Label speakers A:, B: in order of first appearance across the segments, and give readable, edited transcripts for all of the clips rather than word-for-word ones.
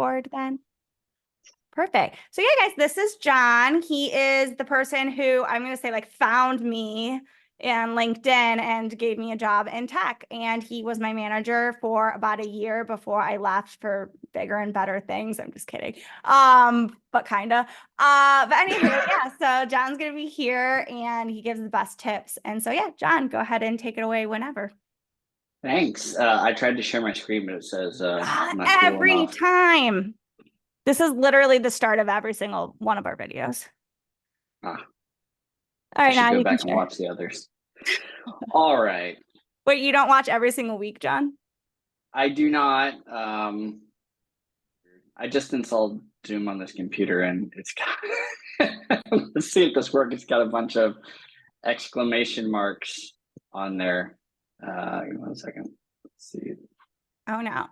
A: record then? Perfect. So yeah, guys, this is John. He is the person who I'm going to say like found me in LinkedIn and gave me a job in tech. And he was my manager for about a year before I left for bigger and better things. I'm just kidding. But kind of. But anywho, yeah, so John's going to be here and he gives the best tips. And so yeah, John, go ahead and take it away whenever.
B: Thanks. I tried to share my screen, but it says I'm not cool
A: Every
B: enough.
A: time. This is literally the start of every single one of our videos.
B: Ah,
A: All
B: I
A: right,
B: should
A: now
B: go
A: you can
B: back and
A: share.
B: watch the others. All right.
A: Wait, you don't watch every single week, John?
B: I do not. I just installed Zoom on this computer, and it's got. Let's see if this works. It's got a bunch of exclamation marks on there. Give me 1 second. Let's see.
A: Oh no.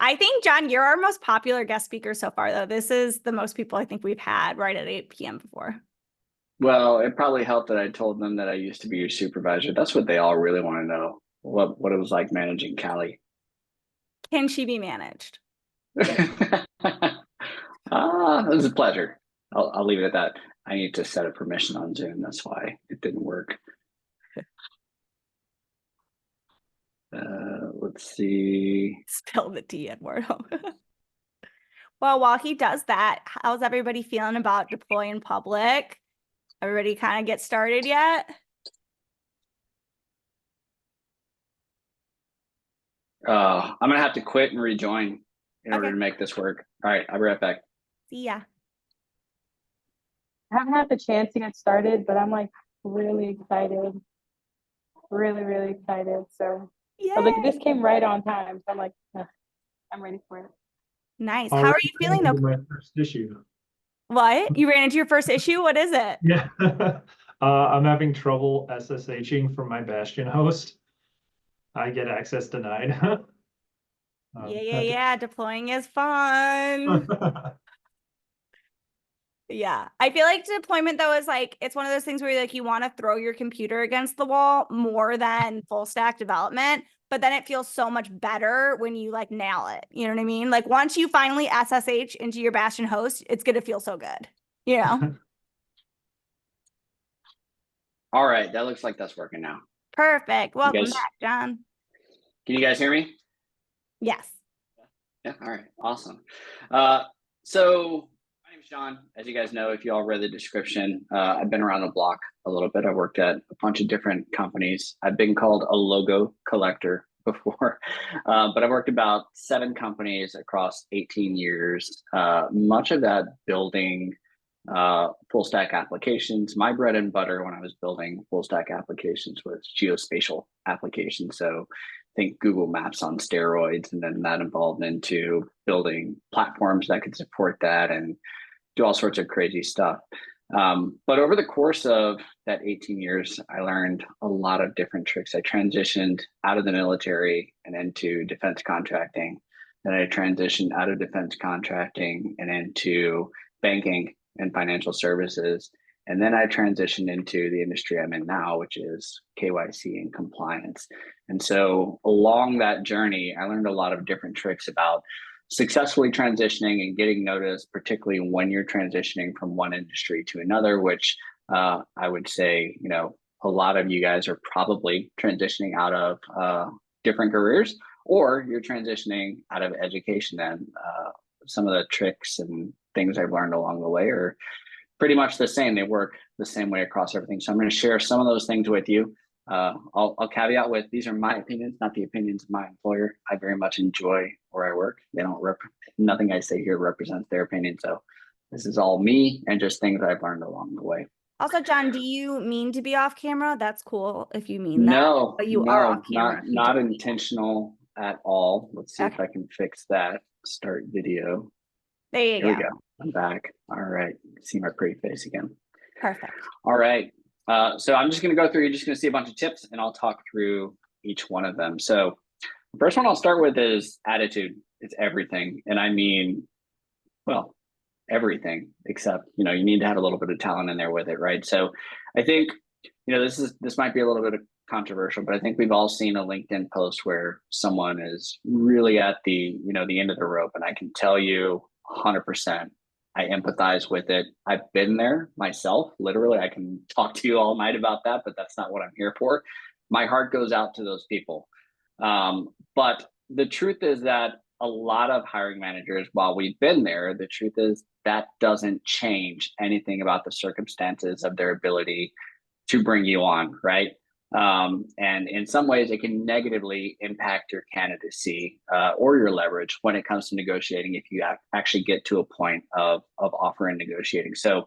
A: I think, John, you're our most popular guest speaker so far, though. This is the most people I think we've had right at 8 p.m. before.
B: Well, it probably helped that I told them that I used to be your supervisor. That's what they all really want to know. What it was like managing Callie.
A: Can she be managed?
B: It was a pleasure. I'll leave it at that. I need to set a permission on Zoom. That's why it didn't work. Let's see.
A: Spill the tea, Eduardo. Well, while he does that, how's everybody feeling about deploy in public? Everybody kind of get started yet?
B: I'm gonna have to quit and rejoin in order to make this work. All right, I'll be right back.
A: See ya.
C: I haven't had the chance to get started, but I'm like really excited. Really excited. So like this came right on time. So I'm like, I'm ready for it.
A: Nice. How are you feeling though?
D: My first issue.
A: What? You ran into your first issue? What is it?
D: Yeah. I'm having trouble SSHing from my Bastion host. I get access denied.
A: Yeah. Deploying is fun. Yeah. I feel like deployment though is like, it's one of those things where like you want to throw your computer against the wall more than full stack development, but then it feels so much better when you like nail it. You know what I mean? Like once you finally SSH into your Bastion host, it's going to feel so good, you know?
B: All right, that looks like that's working now.
A: Perfect. Welcome back, John.
B: Can you guys hear me?
A: Yes.
B: Yeah. All right. Awesome. So my name's John. As you guys know, if you all read the description, I've been around the block a little bit. I worked at a bunch of different companies. I've been called a logo collector before, but I've worked about 7 companies across 18 years. Much of that building full stack applications. My bread and butter when I was building full stack applications was geospatial applications. So think Google Maps on steroids, and then that evolved into building platforms that could support that and do all sorts of crazy stuff. But over the course of that 18 years, I learned a lot of different tricks. I transitioned out of the military and into defense contracting. Then I transitioned out of defense contracting and into banking and financial services. And then I transitioned into the industry I'm in now, which is KYC and compliance. And so along that journey, I learned a lot of different tricks about successfully transitioning and getting noticed, particularly when you're transitioning from one industry to another, which I would say, a lot of you guys are probably transitioning out of different careers, or you're transitioning out of education. And some of the tricks and things I've learned along the way are pretty much the same. They work the same way across everything. So I'm going to share some of those things with you. I'll caveat with, these are my opinions, not the opinions of my employer. I very much enjoy where I work. They don't nothing I say here represents their opinion. So this is all me and just things I've learned along the way.
A: Also, John, do you mean to be off camera? That's cool if you mean
B: that.
A: But you are off camera.
B: Not intentional at all. Let's see if I can fix that. Start video.
A: There you go.
B: Here we go. I'm back. All right. See my pretty face again.
A: Perfect.
B: All right. So I'm just going to go through, you're just going to see a bunch of tips and I'll talk through each one of them. So the first one I'll start with is attitude. It's everything. And I mean, well, everything except, you need to have a little bit of talent in there with it, right? So I think, this might be a little bit controversial, but I think we've all seen a LinkedIn post where someone is really at the, the end of the rope. And I can tell you 100%. I empathize with it. I've been there myself. Literally, I can talk to you all night about that, but that's not what I'm here for. My heart goes out to those people. But the truth is that a lot of hiring managers, while we've been there, the truth is that doesn't change anything about the circumstances of their ability to bring you on, right? And in some ways, it can negatively impact your candidacy or your leverage when it comes to negotiating if you actually get to a point of offer and negotiating. So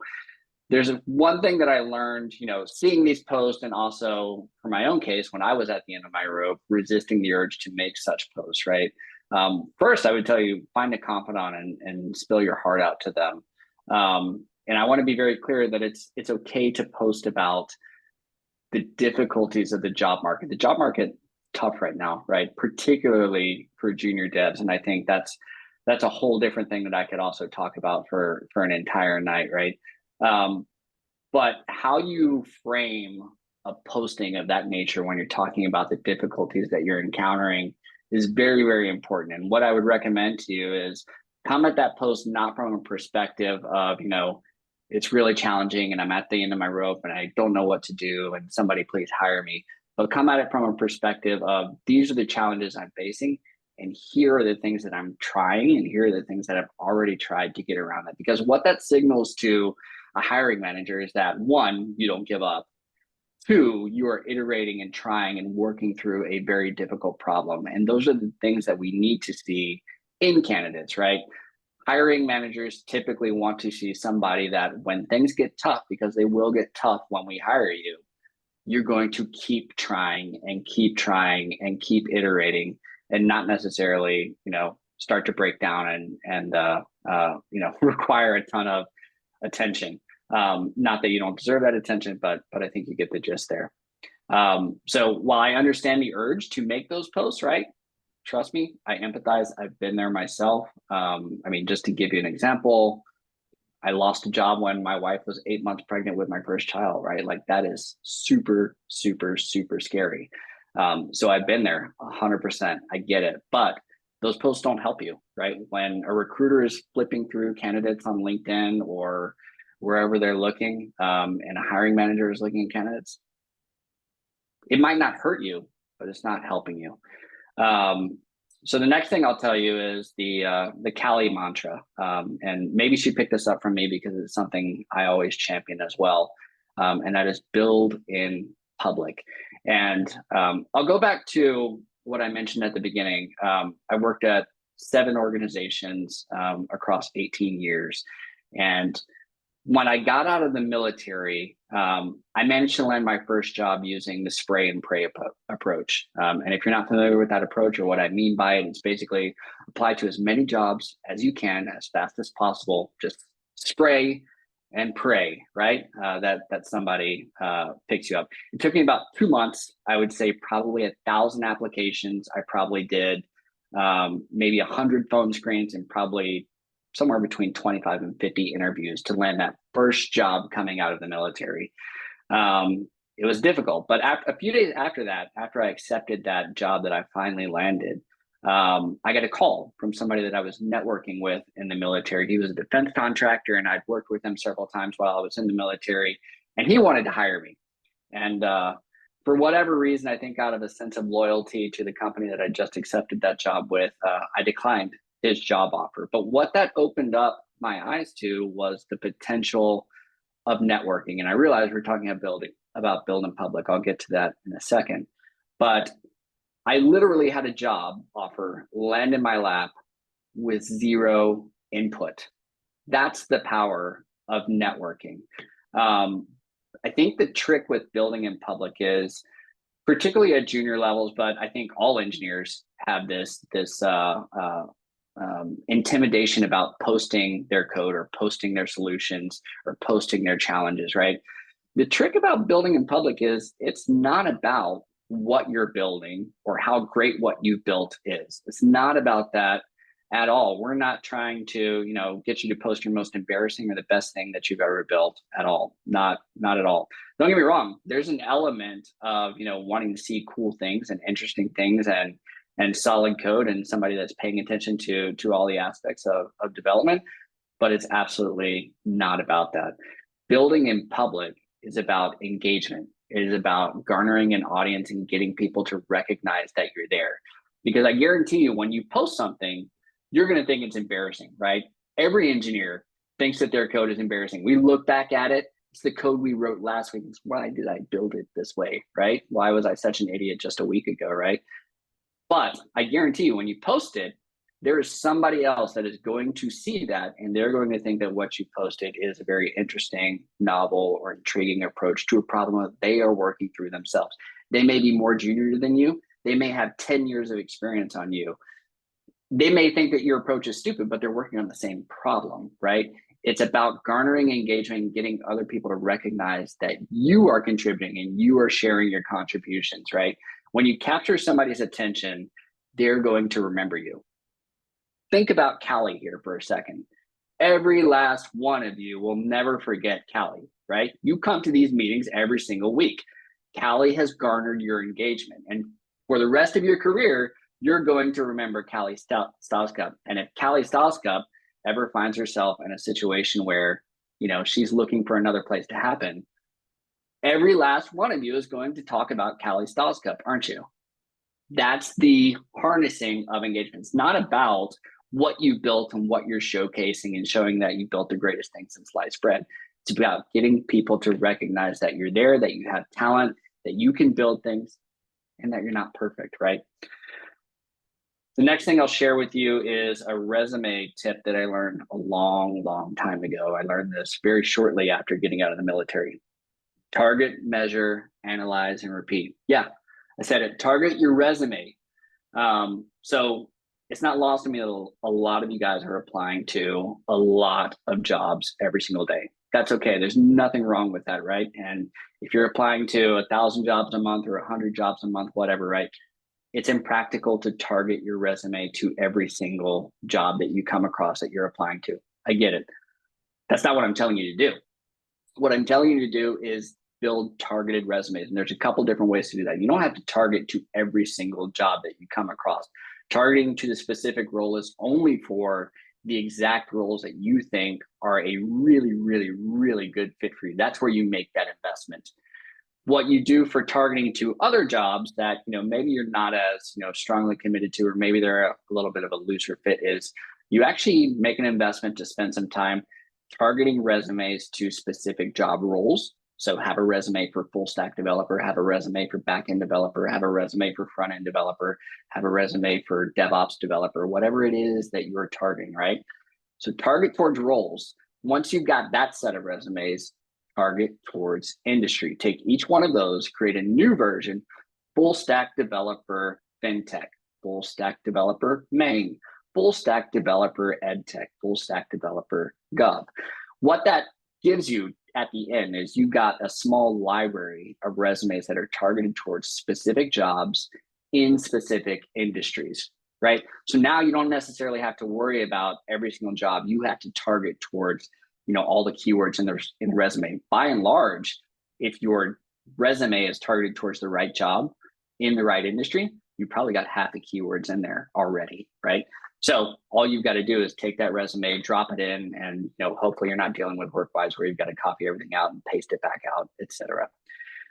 B: there's one thing that I learned, seeing these posts, and also for my own case, when I was at the end of my rope, resisting the urge to make such posts, right? First, I would tell you, find a confidant and spill your heart out to them. And I want to be very clear that it's okay to post about the difficulties of the job market. The job market tough right now, right? Particularly for junior devs. And I think that's a whole different thing that I could also talk about for an entire night, right? But how you frame a posting of that nature when you're talking about the difficulties that you're encountering is very, very important. And what I would recommend to you is come at that post not from a perspective of, it's really challenging and I'm at the end of my rope and I don't know what to do and somebody please hire me. But come at it from a perspective of these are the challenges I'm facing and here are the things that I'm trying and here are the things that I've already tried to get around that. Because what that signals to a hiring manager is that, one, you don't give up. Two, you are iterating and trying and working through a very difficult problem. And those are the things that we need to see in candidates, right? Hiring managers typically want to see somebody that when things get tough, because they will get tough when we hire you, you're going to keep trying and keep iterating and not necessarily, start to break down and require a ton of attention. Not that you don't deserve that attention, but I think you get the gist there. So while I understand the urge to make those posts, right? Trust me, I empathize. I've been there myself. Just to give you an example, I lost a job when my wife was 8 months pregnant with my first child, right? Like that is super, super, super scary. So I've been there 100%. I get it. But those posts don't help you, right? When a recruiter is flipping through candidates on LinkedIn or wherever they're looking, and a hiring manager is looking at candidates, it might not hurt you, but it's not helping you. So the next thing I'll tell you is the Callie mantra. And maybe she picked this up from me because it's something I always champion as well. And that is build in public. And I'll go back to what I mentioned at the beginning. I worked at 7 organizations across 18 years. And when I got out of the military, I managed to land my first job using the spray and pray approach. And if you're not familiar with that approach or what I mean by it, it's basically apply to as many jobs as you can as fast as possible. Just spray and pray, right? That somebody picks you up. It took me about 2 months. I would say probably 1,000 applications. I probably did maybe 100 phone screens and probably somewhere between 25 and 50 interviews to land that first job coming out of the military. It was difficult, but a few days after that, after I accepted that job that I finally landed, I got a call from somebody that I was networking with in the military. He was a defense contractor and I'd worked with him several times while I was in the military, and he wanted to hire me. And for whatever reason, I think out of a sense of loyalty to the company that I just accepted that job with, I declined his job offer. But what that opened up my eyes to was the potential of networking. And I realized we're talking about building public. I'll get to that in a second. But I literally had a job offer land in my lap with zero input. That's the power of networking. I think the trick with building in public is, particularly at junior levels, but I think all engineers have this intimidation about posting their code or posting their solutions or posting their challenges, right? The trick about building in public is it's not about what you're building or how great what you've built is. It's not about that at all. We're not trying to, get you to post your most embarrassing or the best thing that you've ever built at all. Not at all. Don't get me wrong. There's an element of, wanting to see cool things and interesting things and and solid code and somebody that's paying attention to all the aspects of development, but it's absolutely not about that. Building in public is about engagement. It is about garnering an audience and getting people to recognize that you're there. Because I guarantee you, when you post something, you're going to think it's embarrassing, right? Every engineer thinks that their code is embarrassing. We look back at it. It's the code we wrote last week. It's, why did I build it this way, right? Why was I such an idiot just a week ago, right? But I guarantee you, when you post it, there is somebody else that is going to see that, and they're going to think that what you posted is a very interesting, novel, or intriguing approach to a problem that they are working through themselves. They may be more junior than you. They may have 10 years of experience on you. They may think that your approach is stupid, but they're working on the same problem, right? It's about garnering engagement and getting other people to recognize that you are contributing and you are sharing your contributions, right? When you capture somebody's attention, they're going to remember you. Think about Callie here for a second. Every last one of you will never forget Callie, right? You come to these meetings every single week. Callie has garnered your engagement. And for the rest of your career, you're going to remember Callie Stalskup. And if Callie Stalskup ever finds herself in a situation where, you know, she's looking for another place to happen, every last one of you is going to talk about Callie Stalskup, aren't you? That's the harnessing of engagement. It's not about what you built and what you're showcasing and showing that you built the greatest thing since sliced bread. It's about getting people to recognize that you're there, that you have talent, that you can build things, and that you're not perfect, right? The next thing I'll share with you is a resume tip that I learned a long, long time ago. I learned this very shortly after getting out of the military. Target, measure, analyze, and repeat. Yeah, I said it. Target your resume. So it's not lost to me that a lot of you guys are applying to a lot of jobs every single day. That's okay. There's nothing wrong with that, right? And if you're applying to 1,000 jobs a month or 100 jobs a month, whatever, right? It's impractical to target your resume to every single job that you come across that you're applying to. I get it. That's not what I'm telling you to do. What I'm telling you to do is build targeted resumes. And there's a couple different ways to do that. You don't have to target to every single job that you come across. Targeting to the specific role is only for the exact roles that you think are a really, really, really good fit for you. That's where you make that investment. What you do for targeting to other jobs that, you know, maybe you're not as, you know, strongly committed to, or maybe they're a little bit of a looser fit, is you actually make an investment to spend some time targeting resumes to specific job roles. So have a resume for full stack developer, have a resume for backend developer, have a resume for front end developer, have a resume for DevOps developer, whatever it is that you're targeting, right? So target towards roles. Once you've got that set of resumes, target towards industry. Take each one of those, create a new version, full stack developer, fintech, full stack developer, main, full stack developer, edtech, full stack developer, gov. What that gives you at the end is you've got a small library of resumes that are targeted towards specific jobs in specific industries, right? So now you don't necessarily have to worry about every single job. You have to target towards, you know, all the keywords in the resume. By and large, if your resume is targeted towards the right job in the right industry, you probably got half the keywords in there already, right? So all you've got to do is take that resume, drop it in, and, you know, hopefully you're not dealing with WorkWise where you've got to copy everything out and paste it back out, etc.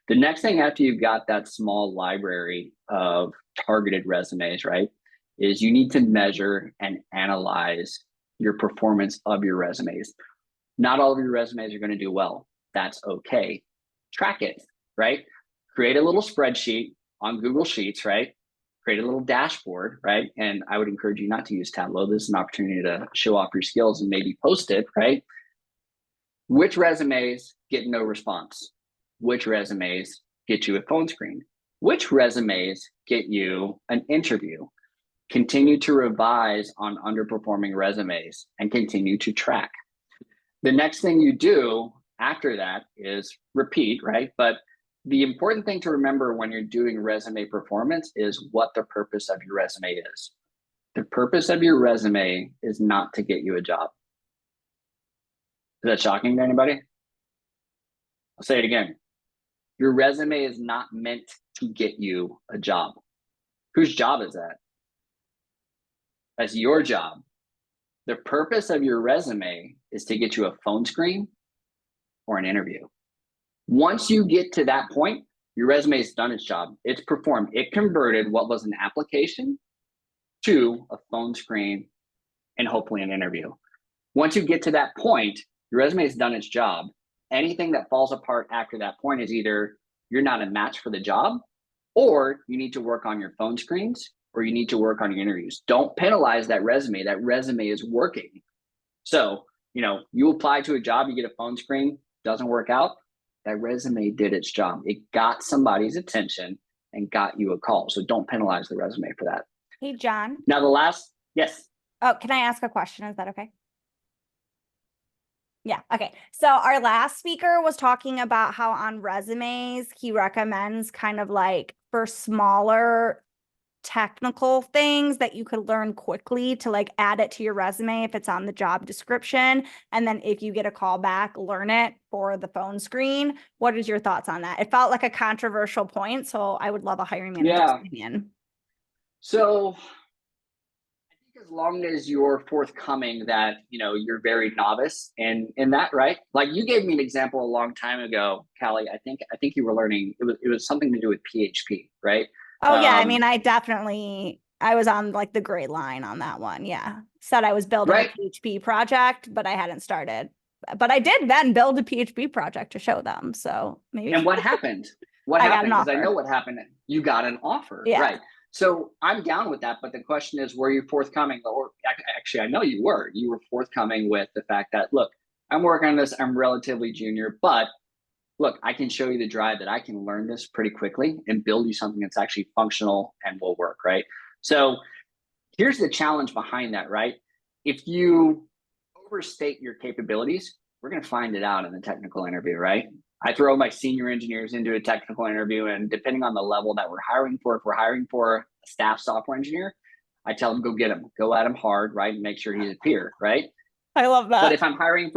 B: The next thing after you've got that small library of targeted resumes, right, is you need to measure and analyze your performance of your resumes. Not all of your resumes are going to do well. That's okay. Track it, right? Create a little spreadsheet on Google Sheets, right? Create a little dashboard, right? And I would encourage you not to use Tableau. This is an opportunity to show off your skills and maybe post it, right? Which resumes get no response? Which resumes get you a phone screen? Which resumes get you an interview? Continue to revise on underperforming resumes and continue to track. The next thing you do after that is repeat, right? But the important thing to remember when you're doing resume performance is what the purpose of your resume is. The purpose of your resume is not to get you a job. Is that shocking to anybody? I'll say it again. Your resume is not meant to get you a job. Whose job is that? as your job. The purpose of your resume is to get you a phone screen or an interview. Once you get to that point, your resume has done its job. It's performed. It converted what was an application to a phone screen and hopefully an interview. Once you get to that point, your resume has done its job. Anything that falls apart after that point is either you're not a match for the job, or you need to work on your phone screens, or you need to work on your interviews. Don't penalize that resume. That resume is working. So, you apply to a job, you get a phone screen, doesn't work out. That resume did its job. It got somebody's attention and got you a call. So don't penalize the resume for that.
A: Hey, John.
B: Now yes.
A: Oh, can I ask a question? Is that okay? Yeah. Okay. So our last speaker was talking about how on resumes, he recommends kind of like for smaller technical things that you could learn quickly to like add it to your resume if it's on the job description. And then if you get a call back, learn it for the phone screen. What is your thoughts on that? It felt like a controversial point. So I would love a hiring manager's opinion.
B: So I think as long as you're forthcoming that, you're very novice in that, right? Like you gave me an example a long time ago, Callie. I think you were learning, it was something to do with PHP, right?
A: Oh yeah. I mean, I was on like the gray line on that one. Yeah. Said I was building a PHP project, but I hadn't started. But I did then build a PHP project to show them. So maybe.
B: And what happened?
A: I got an offer.
B: Because I know what happened. You got an offer, right? So I'm down with that. But the question is, were you forthcoming? Or actually, I know you were. You were forthcoming with the fact that, look, I'm working on this. I'm relatively junior, but look, I can show you the drive that I can learn this pretty quickly and build you something that's actually functional and will work, right? So here's the challenge behind that, right? If you overstate your capabilities, we're going to find it out in the technical interview, right? I throw my senior engineers into a technical interview, and depending on the level that we're hiring for, if we're hiring for a staff software engineer, I tell them, go get him, go at him hard, right? And make sure he's a peer, right?
A: I love that.
B: But if I'm hiring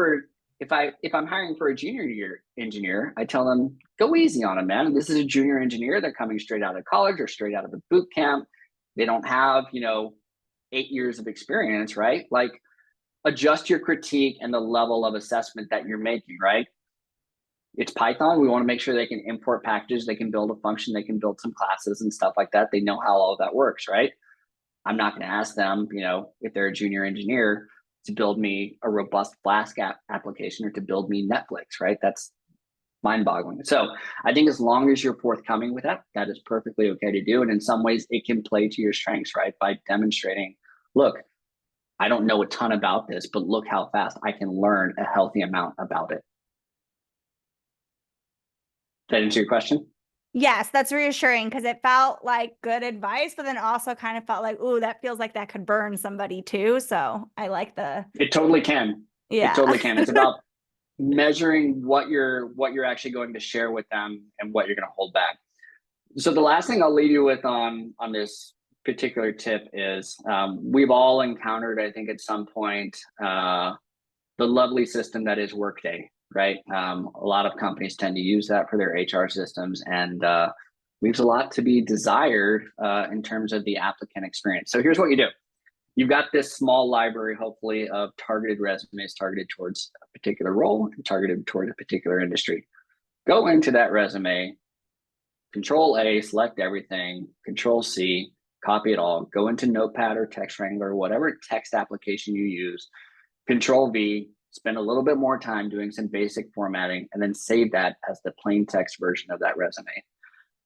B: for a junior engineer, I tell them, go easy on him, man. This is a junior engineer. They're coming straight out of college or straight out of a boot camp. They don't have, 8 years of experience, right? Like adjust your critique and the level of assessment that you're making, right? It's Python. We want to make sure they can import packages. They can build a function. They can build some classes and stuff like that. They know how all of that works, right? I'm not going to ask them, if they're a junior engineer, to build me a robust Flask application or to build me Netflix, right? That's mind-boggling. So I think as long as you're forthcoming with that, that is perfectly okay to do. And in some ways, it can play to your strengths, right? By demonstrating, look, I don't know a ton about this, but look how fast I can learn a healthy amount about it. Did that answer your question?
A: Yes, that's reassuring because it felt like good advice, but then also kind of felt like, ooh, that feels like that could burn somebody too. So I like
B: It totally can.
A: Yeah.
B: It totally can. It's about measuring what you're actually going to share with them and what you're going to hold back. So the last thing I'll leave you with on this particular tip is we've all encountered, I think at some point, the lovely system that is Workday, right? A lot of companies tend to use that for their HR systems, and leaves a lot to be desired in terms of the applicant experience. So here's what you do. You've got this small library, hopefully, of targeted resumes targeted towards a particular role and targeted towards a particular industry. Go into that resume, Control A, select everything, Control C, copy it all, go into Notepad or Text Wrangler, whatever text application you use, Control V, spend a little bit more time doing some basic formatting, and then save that as the plain text version of that resume.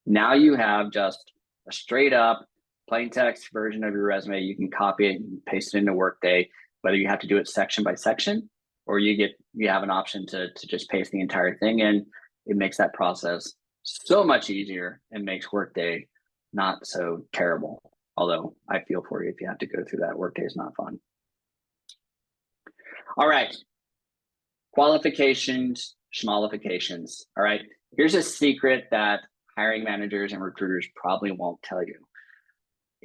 B: Now you have just a straight up plain text version of your resume. You can copy it and paste it into Workday, whether you have to do it section by section, or you have an option to just paste the entire thing in. It makes that process so much easier and makes Workday not so terrible. Although I feel for you if you have to go through that. Workday is not fun. All right. Qualifications, schmalifications. All right. Here's a secret that hiring managers and recruiters probably won't tell you.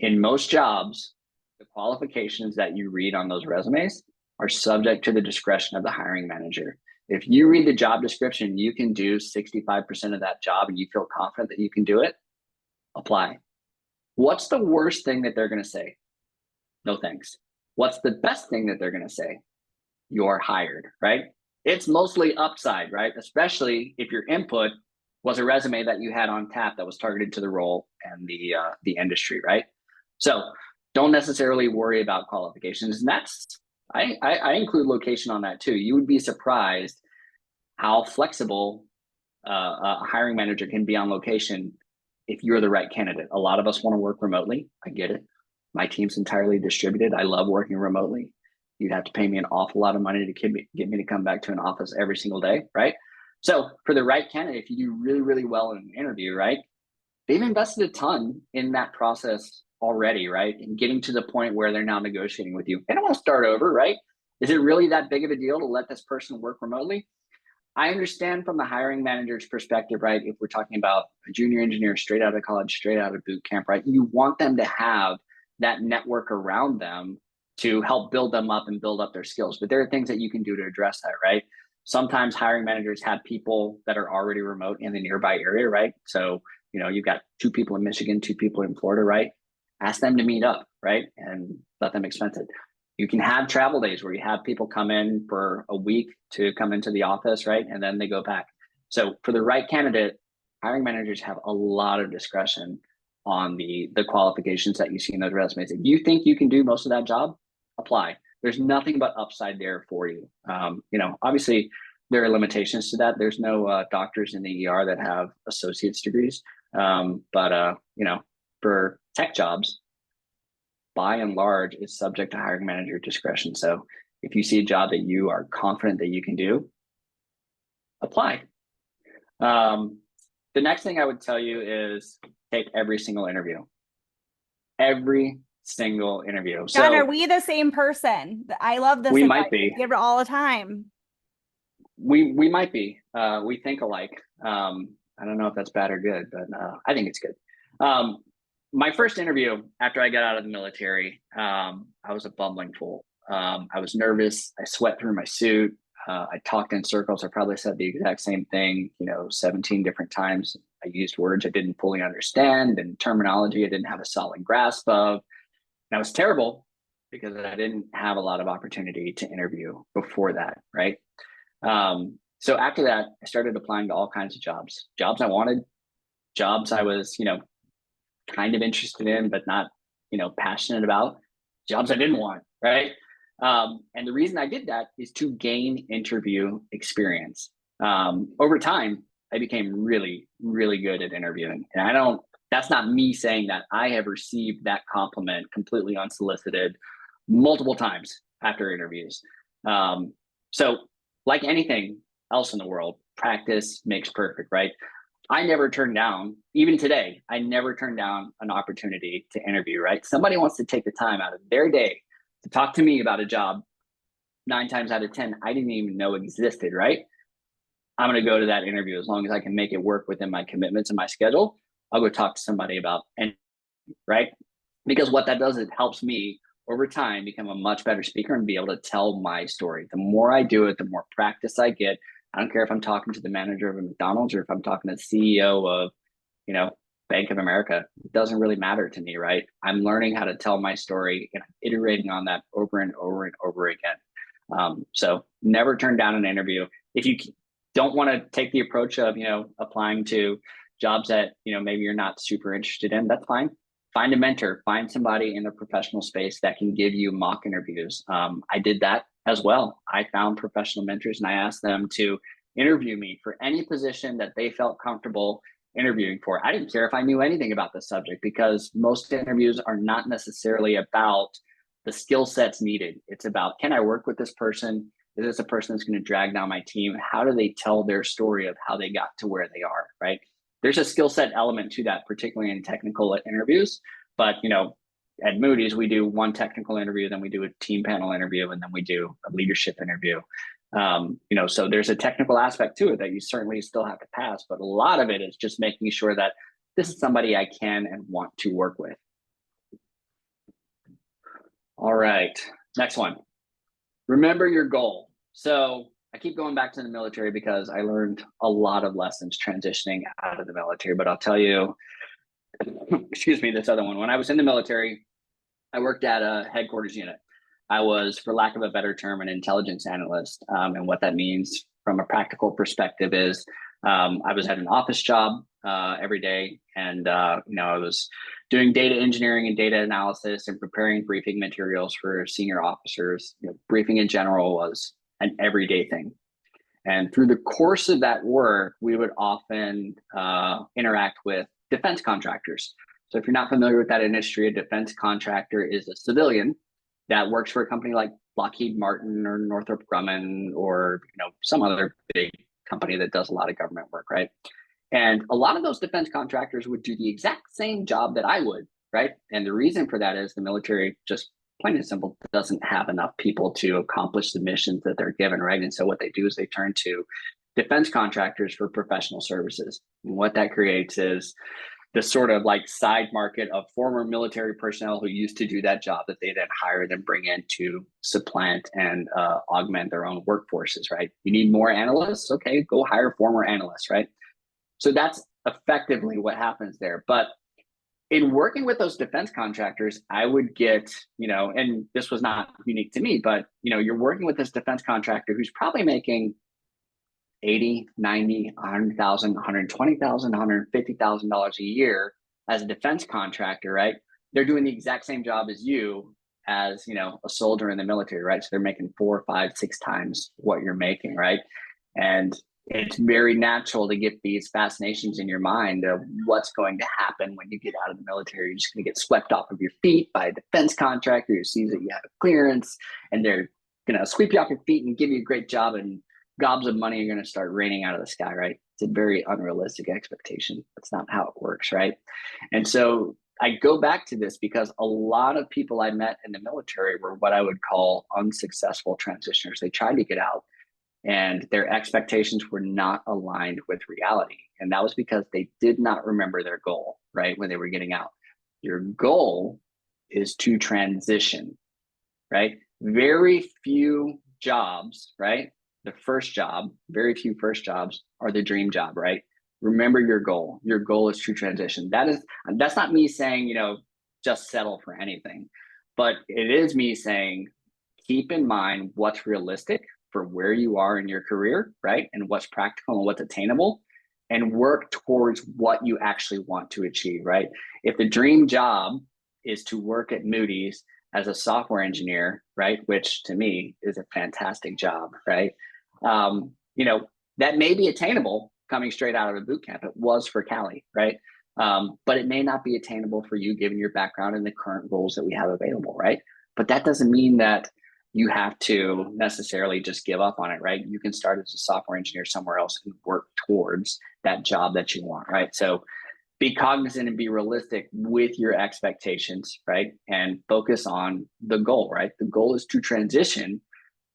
B: In most jobs, the qualifications that you read on those resumes are subject to the discretion of the hiring manager. If you read the job description, you can do 65% of that job and you feel confident that you can do it, apply. What's the worst thing that they're going to say? No thanks. What's the best thing that they're going to say? You're hired, right? It's mostly upside, right? Especially if your input was a resume that you had on tap that was targeted to the role and the industry, right? So don't necessarily worry about qualifications. And that's, I include location on that too. You would be surprised how flexible a hiring manager can be on location if you're the right candidate. A lot of us want to work remotely. I get it. My team's entirely distributed. I love working remotely. You'd have to pay me an awful lot of money to get me to come back to an office every single day, right? So for the right candidate, if you do really, really well in an interview, right, they've invested a ton in that process already, right? And getting to the point where they're now negotiating with you. They don't want to start over, right? Is it really that big of a deal to let this person work remotely? I understand from the hiring manager's perspective, right? If we're talking about a junior engineer straight out of college, straight out of boot camp, right? You want them to have that network around them to help build them up and build up their skills. But there are things that you can do to address that, right? Sometimes hiring managers have people that are already remote in the nearby area, right? So, you've got 2 people in Michigan, 2 people in Florida, right? Ask them to meet up, right? And let them expense it. You can have travel days where you have people come in for a week to come into the office, right? And then they go back. So for the right candidate, hiring managers have a lot of discretion on the qualifications that you see in those resumes. If you think you can do most of that job, apply. There's nothing but upside there for you. Obviously there are limitations to that. There's no doctors in the ER that have associate's degrees. But for tech jobs, by and large, is subject to hiring manager discretion. So if you see a job that you are confident that you can do, apply. The next thing I would tell you is take every single interview. Every single interview.
A: John,
B: So
A: are we the same person? I love this.
B: We
A: advice.
B: might be.
A: Give it all the time.
B: We might be. We think alike. I don't know if that's bad or good, but I think it's good. My first interview after I got out of the military, I was a bumbling fool. I was nervous. I sweat through my suit. I talked in circles. I probably said the exact same thing, 17 different times. I used words I didn't fully understand and terminology I didn't have a solid grasp of. And I was terrible because I didn't have a lot of opportunity to interview before that, right? So after that, I started applying to all kinds of jobs I wanted, jobs I was, kind of interested in, but not, passionate about, jobs I didn't want, right? And the reason I did that is to gain interview experience. Over time, I became really, really good at interviewing. And that's not me saying that. I have received that compliment completely unsolicited multiple times after interviews. So like anything else in the world, practice makes perfect, right? I never turn down, even today, I never turn down an opportunity to interview, right? Somebody wants to take the time out of their day to talk to me about a job 9 times out of 10 I didn't even know existed, right? I'm going to go to that interview as long as I can make it work within my commitments and my schedule. I'll go talk to somebody about anything, right? Because what that does, it helps me over time become a much better speaker and be able to tell my story. The more I do it, the more practice I get. I don't care if I'm talking to the manager of a McDonald's or if I'm talking to the CEO of, Bank of America. It doesn't really matter to me, right? I'm learning how to tell my story and I'm iterating on that over and over and over again. So never turn down an interview. If you don't want to take the approach of, applying to jobs that, maybe you're not super interested in, that's fine. Find a mentor, find somebody in the professional space that can give you mock interviews. I did that as well. I found professional mentors and I asked them to interview me for any position that they felt comfortable interviewing for. I didn't care if I knew anything about the subject because most interviews are not necessarily about the skill sets needed. It's about, can I work with this person? Is this a person that's going to drag down my team? How do they tell their story of how they got to where they are, right? There's a skill set element to that, particularly in technical interviews. But, at Moody's, we do one technical interview, then we do a team panel interview, and then we do a leadership interview. So there's a technical aspect to it that you certainly still have to pass, but a lot of it is just making sure that this is somebody I can and want to work with. All right, next one. Remember your goal. So I keep going back to the military because I learned a lot of lessons transitioning out of the military, but I'll tell you, excuse me, this other one. When I was in the military, I worked at a headquarters unit. I was, for lack of a better term, an intelligence analyst. And what that means from a practical perspective is I was at an office job every day. And, I was doing data engineering and data analysis and preparing briefing materials for senior officers. Briefing in general was an everyday thing. And through the course of that work, we would often interact with defense contractors. So if you're not familiar with that industry, a defense contractor is a civilian that works for a company like Lockheed Martin or Northrop Grumman or some other big company that does a lot of government work, right? And a lot of those defense contractors would do the exact same job that I would, right? And the reason for that is the military just plain and simple doesn't have enough people to accomplish the missions that they're given, right? And so what they do is they turn to defense contractors for professional services. And what that creates is the sort of like side market of former military personnel who used to do that job that they then hire and bring in to supplant and augment their own workforces, right? You need more analysts? Okay, go hire former analysts, right? So that's effectively what happens there. But in working with those defense contractors, I would get, and this was not unique to me, but, you're working with this defense contractor who's probably making 80, 90, 100,000, 120,000, $150,000 a year as a defense contractor, right? They're doing the exact same job as you as, a soldier in the military, right? So they're making 4, 5, 6 times what you're making, right? And it's very natural to get these fascinations in your mind of what's going to happen when you get out of the military. You're just going to get swept off of your feet by a defense contractor who sees that you have a clearance, and they're going to sweep you off your feet and give you a great job, and gobs of money are going to start raining out of the sky, right? It's a very unrealistic expectation. That's not how it works, right? And so I go back to this because a lot of people I met in the military were what I would call unsuccessful transitioners. They tried to get out, and their expectations were not aligned with reality. And that was because they did not remember their goal, right? When they were getting out. Your goal is to transition, right? Very few jobs, right? The first job, very few first jobs are the dream job, right? Remember your goal. Your goal is to transition. That's not me saying, just settle for anything, but it is me saying, keep in mind what's realistic for where you are in your career, right? And what's practical and what's attainable, and work towards what you actually want to achieve, right? If the dream job is to work at Moody's as a software engineer, right? Which to me is a fantastic job, right? That may be attainable coming straight out of a boot camp. It was for Callie, right? But it may not be attainable for you given your background and the current roles that we have available, right? But that doesn't mean that you have to necessarily just give up on it, right? You can start as a software engineer somewhere else and work towards that job that you want, right? So be cognizant and be realistic with your expectations, right? And focus on the goal, right? The goal is to transition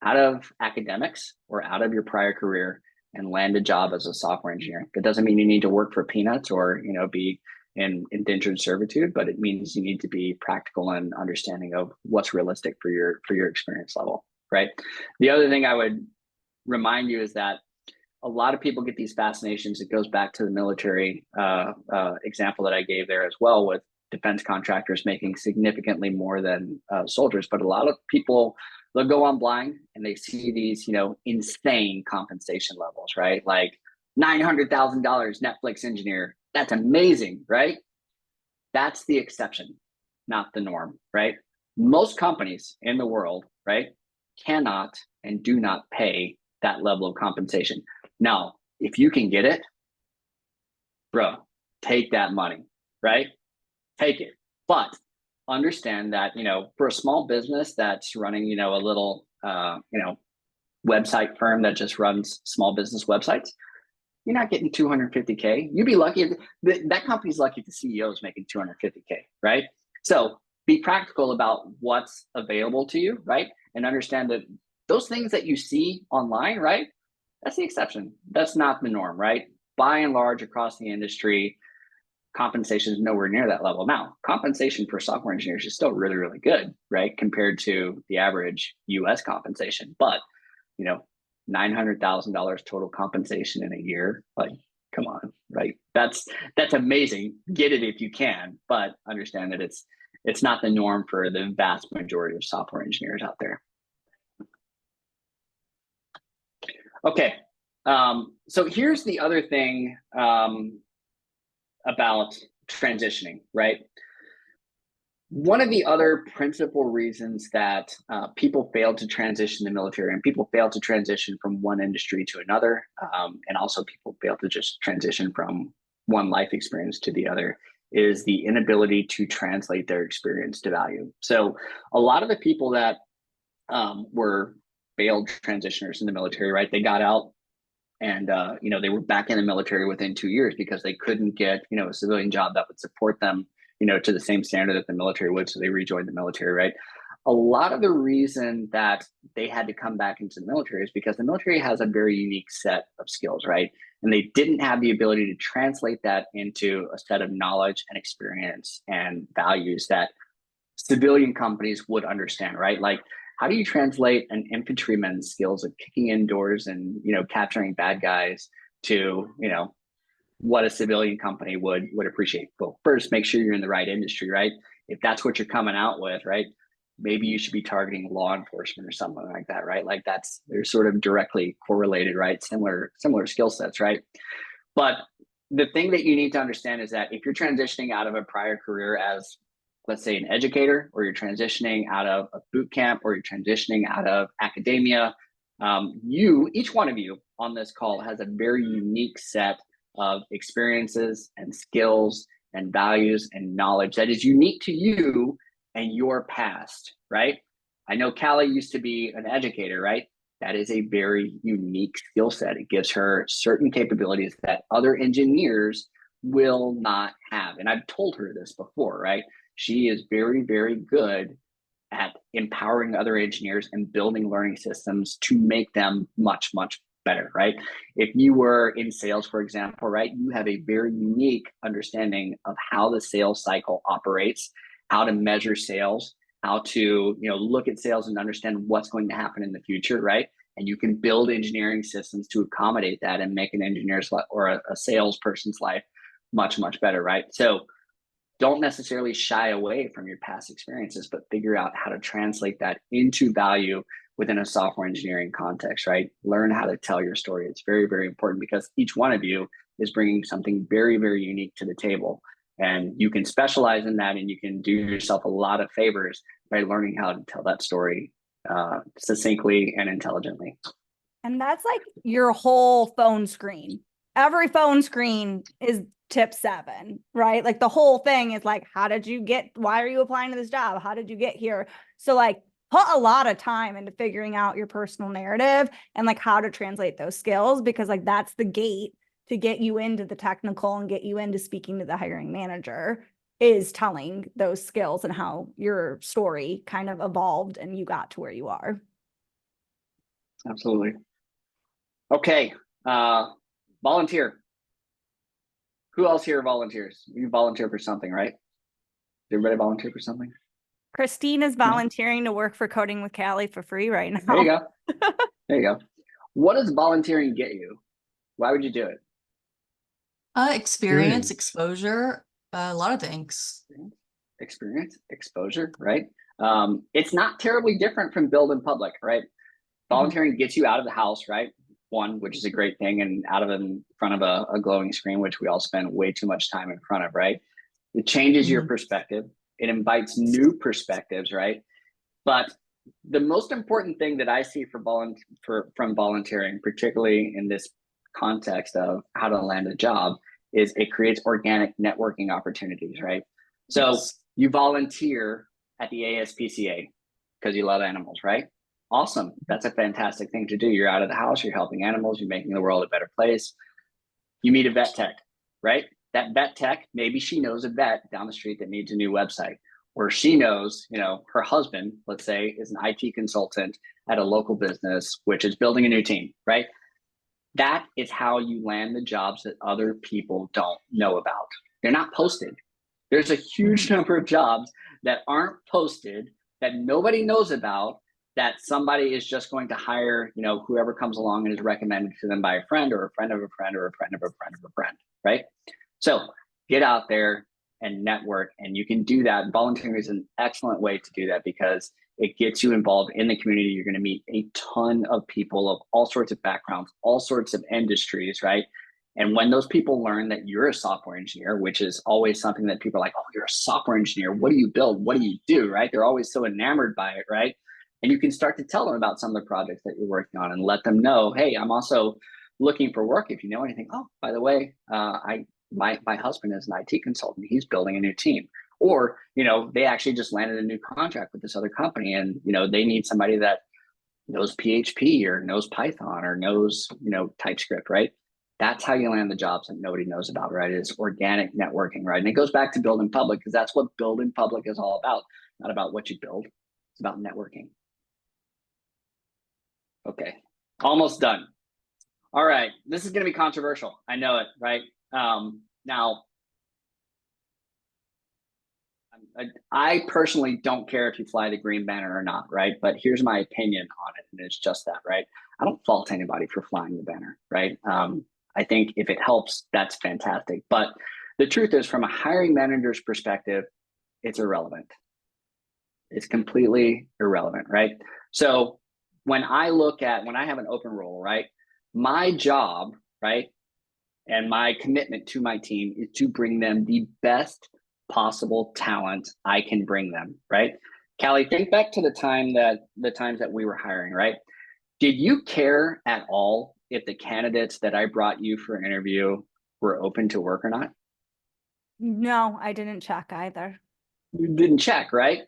B: out of academics or out of your prior career and land a job as a software engineer. That doesn't mean you need to work for peanuts or, be in indentured servitude, but it means you need to be practical and understanding of what's realistic for your experience level, right? The other thing I would remind you is that a lot of people get these fascinations. It goes back to the military example that I gave there as well, with defense contractors making significantly more than soldiers. But a lot of people, they'll go on blind and they see these, insane compensation levels, right? Like $900,000 Netflix engineer. That's amazing, right? That's the exception, not the norm, right? Most companies in the world, right, cannot and do not pay that level of compensation. Now, if you can get it, bro, take that money, right? Take it. But understand that, for a small business that's running, a little, website firm that just runs small business websites, you're not getting 250K. You'd be lucky. That company's lucky if the CEO is making 250K, right? So be practical about what's available to you, right? And understand that those things that you see online, right? That's the exception. That's not the norm, right? By and large, across the industry, compensation is nowhere near that level. Now, compensation for software engineers is still really, really good, right? Compared to the average US compensation. But, $900,000 total compensation in a year, like, come on, right? That's amazing. Get it if you can, but understand that it's it's not the norm for the vast majority of software engineers out there. Okay, so here's the other thing about transitioning, right? One of the other principal reasons that people fail to transition the military, and people fail to transition from one industry to another, and also people fail to just transition from one life experience to the other, is the inability to translate their experience to value. So a lot of the people that were failed transitioners in the military, right? They got out and they were back in the military within 2 years because they couldn't get a civilian job that would support them to the same standard that the military would, so they rejoined the military, right? A lot of the reason that they had to come back into the military is because the military has a very unique set of skills, right? And they didn't have the ability to translate that into a set of knowledge and experience and values that civilian companies would understand, right? Like, how do you translate an infantryman's skills of kicking in doors and capturing bad guys to what a civilian company would appreciate? Well, first, make sure you're in the right industry, right? If that's what you're coming out with, right? Maybe you should be targeting law enforcement or something like that, right? Like they're sort of directly correlated, right? Similar skill sets, right? But the thing that you need to understand is that if you're transitioning out of a prior career as, let's say, an educator, or you're transitioning out of a boot camp, or you're transitioning out of academia, each one of you on this call has a very unique set of experiences and skills and values and knowledge that is unique to you and your past, right? I know Callie used to be an educator, right? That is a very unique skill set. It gives her certain capabilities that other engineers will not have. And I've told her this before, right? She is very, very good at empowering other engineers and building learning systems to make them much, much better, right? If you were in sales, for example, right, you have a very unique understanding of how the sales cycle operates, how to measure sales, how to look at sales and understand what's going to happen in the future, right? And you can build engineering systems to accommodate that and make an engineer's life or a salesperson's life much, much better, right? So don't necessarily shy away from your past experiences, but figure out how to translate that into value within a software engineering context, right? Learn how to tell your story. It's very, very important because each one of you is bringing something very, very unique to the table. And you can specialize in that, and you can do yourself a lot of favors by learning how to tell that story succinctly and intelligently.
A: And that's like your whole phone screen. Every phone screen is tip 7, right? Like the whole thing is like, why are you applying to this job? How did you get here? So like put a lot of time into figuring out your personal narrative and like how to translate those skills, because like that's the gate to get you into the technical and get you into speaking to the hiring manager, is telling those skills and how your story kind of evolved and you got to where you are.
B: Absolutely. Okay. Volunteer. Who else here volunteers? You volunteer for something, right? Did everybody volunteer for something?
A: Christine is volunteering to work for Coding with Callie for free right now.
B: There you go. There you go. What does volunteering get you? Why would you do it?
E: Experience, exposure, a lot of things.
B: Experience, exposure, right? It's not terribly different from build in public, right? Volunteering gets you out of the house, right? One, which is a great thing, and out of in front of a glowing screen, which we all spend way too much time in front of, right? It changes your perspective. It invites new perspectives, right? But the most important thing that I see from volunteering, particularly in this context of how to land a job, is it creates organic networking opportunities, right? So you volunteer at the ASPCA because you love animals, right? Awesome. That's a fantastic thing to do. You're out of the house, you're helping animals, you're making the world a better place. You meet a vet tech, right? That vet tech, maybe she knows a vet down the street that needs a new website, or she knows, her husband, let's say, is an IT consultant at a local business, which is building a new team, right? That is how you land the jobs that other people don't know about. They're not posted. There's a huge number of jobs that aren't posted, that nobody knows about, that somebody is just going to hire, whoever comes along and is recommended to them by a friend or a friend of a friend or a friend of a friend of a friend, right? So get out there and network. And you can do that. Volunteering is an excellent way to do that because it gets you involved in the community. You're going to meet a ton of people of all sorts of backgrounds, all sorts of industries, right? And when those people learn that you're a software engineer, which is always something that people are like, oh, you're a software engineer. What do you build? What do you do, right? They're always so enamored by it, right? And you can start to tell them about some of the projects that you're working on and let them know, hey, I'm also looking for work. If you know anything, oh, by the way, my husband is an IT consultant. He's building a new team. Or, they actually just landed a new contract with this other company and, they need somebody that knows PHP or knows Python or knows, TypeScript, right? That's how you land the jobs that nobody knows about, right? It's organic networking, right? And it goes back to building public because that's what building public is all about. Not about what you build. It's about networking. Okay, almost done. All right, this is going to be controversial. I know it, right? Now, I personally don't care if you fly the green banner or not, right? But here's my opinion on it, and it's just that, right? I don't fault anybody for flying the banner, right? I think if it helps, that's fantastic. But the truth is, from a hiring manager's perspective, it's irrelevant. It's completely irrelevant, right? So when I have an open role, right? My job, right? And my commitment to my team is to bring them the best possible talent I can bring them, right? Callie, think back to the times that we were hiring, right? Did you care at all if the candidates that I brought you for an interview were open to work or not?
A: No, I didn't check either.
B: You didn't check, right?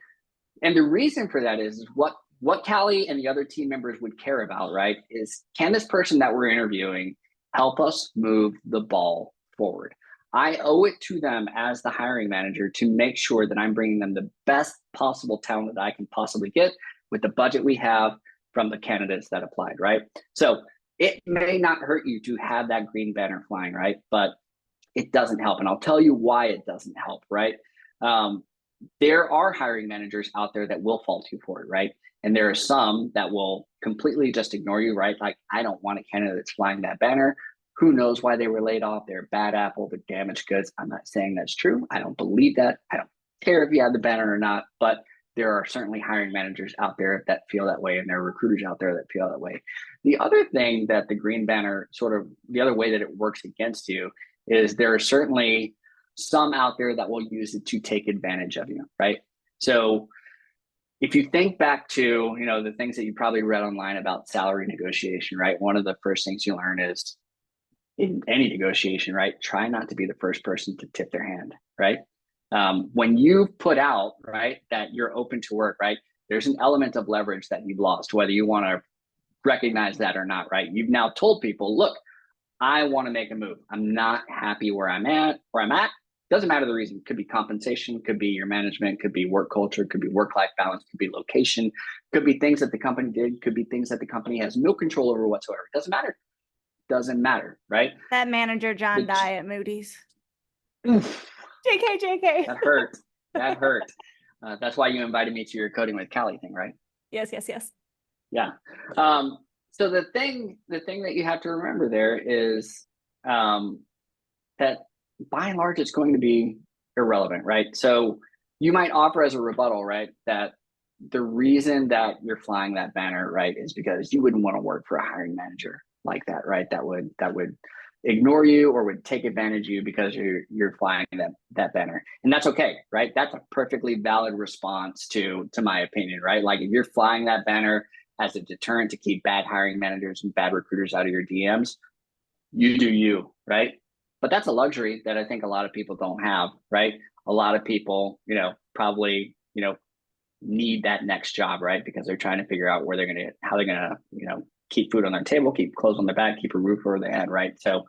B: And the reason for that is what Callie and the other team members would care about, right? Is can this person that we're interviewing help us move the ball forward? I owe it to them as the hiring manager to make sure that I'm bringing them the best possible talent that I can possibly get with the budget we have from the candidates that applied, right? So it may not hurt you to have that green banner flying, right? But it doesn't help. And I'll tell you why it doesn't help, right? There are hiring managers out there that will fault you for it, right? And there are some that will completely just ignore you, right? Like, I don't want a candidate that's flying that banner. Who knows why they were laid off? They're bad apple, they're damaged goods. I'm not saying that's true. I don't believe that. I don't care if you have the banner or not, but there are certainly hiring managers out there that feel that way, and there are recruiters out there that feel that way. The other thing that the green banner the other way that it works against you is there are certainly some out there that will use it to take advantage of you, right? So if you think back to, the things that you probably read online about salary negotiation, right? One of the first things you learn is in any negotiation, right? Try not to be the first person to tip their hand, right? When you put out, right, that you're open to work, right? There's an element of leverage that you've lost, whether you want to recognize that or not, right? You've now told people, look, I want to make a move. I'm not happy where I'm at. Doesn't matter the reason. Could be compensation, could be your management, could be work culture, could be work-life balance, could be location, could be things that the company did, could be things that the company has no control over whatsoever. Doesn't matter, right?
A: That manager John Dye at Moody's.
B: Oof,
A: JK.
B: That hurt. That's why you invited me to your coding with Callie thing, right?
A: Yes.
B: Yeah. So the thing that you have to remember there is that by and large, it's going to be irrelevant, right? So you might offer as a rebuttal, right, that the reason that you're flying that banner, right, is because you wouldn't want to work for a hiring manager like that, right? That would ignore you or would take advantage of you because you're flying that banner. And that's okay, right? That's a perfectly valid response to my opinion, right? Like, if you're flying that banner as a deterrent to keep bad hiring managers and bad recruiters out of your DMs, you do you, right? But that's a luxury that I think a lot of people don't have, right? A lot of people, probably, need that next job, right? Because they're trying to figure out how they're gonna, keep food on their table, keep clothes on their back, keep a roof over their head, right? So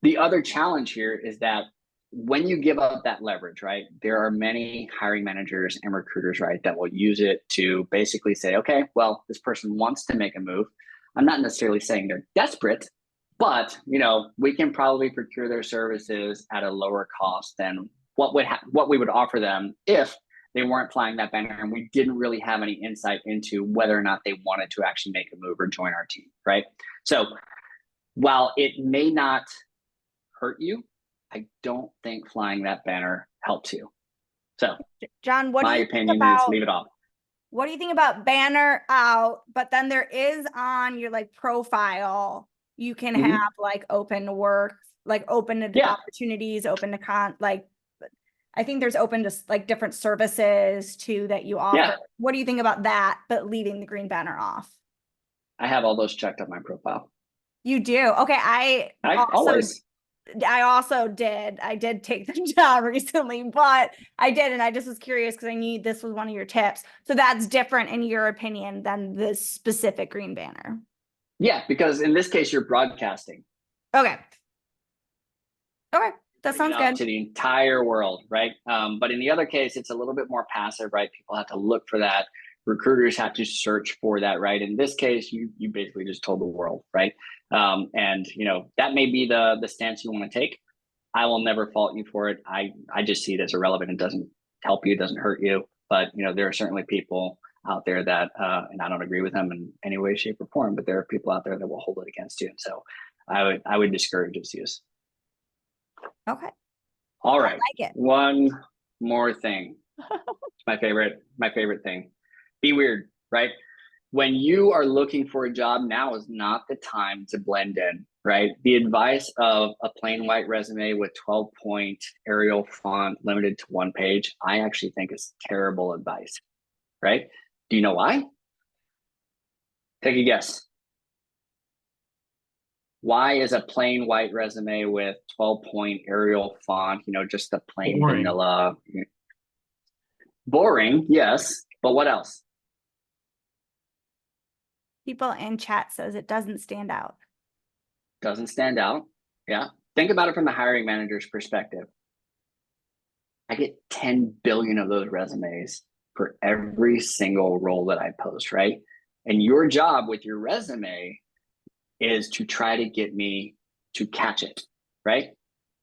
B: the other challenge here is that when you give up that leverage, right, there are many hiring managers and recruiters, right, that will use it to basically say, okay, well, this person wants to make a move. I'm not necessarily saying they're desperate, but, we can probably procure their services at a lower cost than what we would offer them if they weren't flying that banner and we didn't really have any insight into whether or not they wanted to actually make a move or join our team, right? So while it may not hurt you, I don't think flying that banner helps you. So
A: John, what do
B: my
A: you think
B: opinion is
A: about
B: leave it off.
A: what do you think about banner out, but then there is on your like profile, you can
B: Mhm.
A: have like open to work, like open to
B: Yeah.
A: opportunities, open to like I think there's open to like different services too that you offer.
B: Yeah.
A: What do you think about that, but leaving the green banner off?
B: I have all those checked on my profile.
A: You do. Okay.
B: I always.
A: I did take the job recently, but I did. And I just was curious because I knew this was one of your tips. So that's different in your opinion than this specific green banner.
B: Yeah, because in this case, you're broadcasting.
A: Okay. Okay. That
B: Bring it
A: sounds
B: out
A: good.
B: to the entire world, right? But in the other case, it's a little bit more passive, right? People have to look for that. Recruiters have to search for that, right? In this case, you basically just told the world, right? And that may be the stance you want to take. I will never fault you for it. I just see it as irrelevant. It doesn't help you, it doesn't hurt you. But there are certainly people out there that, and I don't agree with them in any way, shape, or form. But there are people out there that will hold it against you. And so I would discourage its use.
A: Okay.
B: All
A: I
B: right.
A: like it.
B: One more thing. my favorite thing. Be weird, right? When you are looking for a job, now is not the time to blend in, right? The advice of a plain white resume with 12-point Arial font limited to one page, I actually think is terrible advice, right? Do you know why? Take a guess. Why is a plain white resume with 12-point Arial font, just the plain
D: Boring.
B: vanilla? Boring, yes, but what else?
A: People in chat says it doesn't stand out.
B: Doesn't stand out. Yeah. Think about it from the hiring manager's perspective. I get 10 billion of those resumes for every single role that I post, right? And your job with your resume is to try to get me to catch it, right?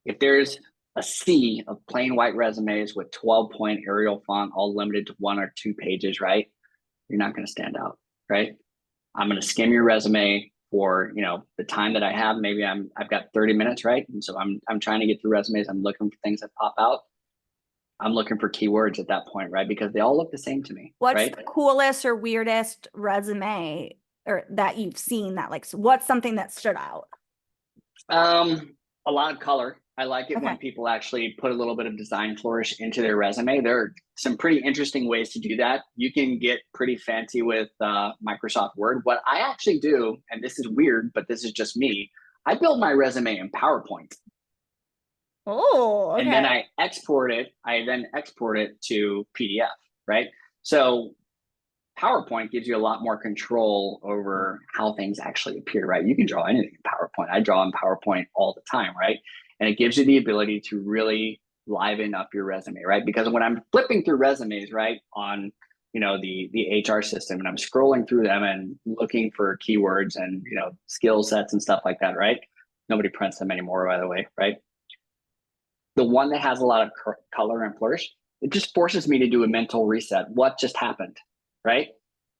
B: If there's a sea of plain white resumes with 12-point Arial font, all limited to 1 or 2 pages, right? You're not going to stand out, right? I'm going to skim your resume for the time that I have. Maybe I've got 30 minutes, right? And so I'm trying to get through resumes. I'm looking for things that pop out. I'm looking for keywords at that point, right? Because they all look the same to me.
A: What's
B: right?
A: the coolest or weirdest resume or that you've seen that what's something that stood out?
B: A lot of color. I like it when
A: Okay.
B: people actually put a little bit of design flourish into their resume. There are some pretty interesting ways to do that. You can get pretty fancy with Microsoft Word. What I actually do, and this is weird, but this is just me, I build my resume in PowerPoint.
A: Oh, okay.
B: And then I then export it to PDF, right? So PowerPoint gives you a lot more control over how things actually appear, right? You can draw anything in PowerPoint. I draw in PowerPoint all the time, right? And it gives you the ability to really liven up your resume, right? Because when I'm flipping through resumes, right, on the HR system, and I'm scrolling through them and looking for keywords and skill sets and stuff like that, right? Nobody prints them anymore, by the way, right? The one that has a lot of color and flourish, it just forces me to do a mental reset. What just happened, right?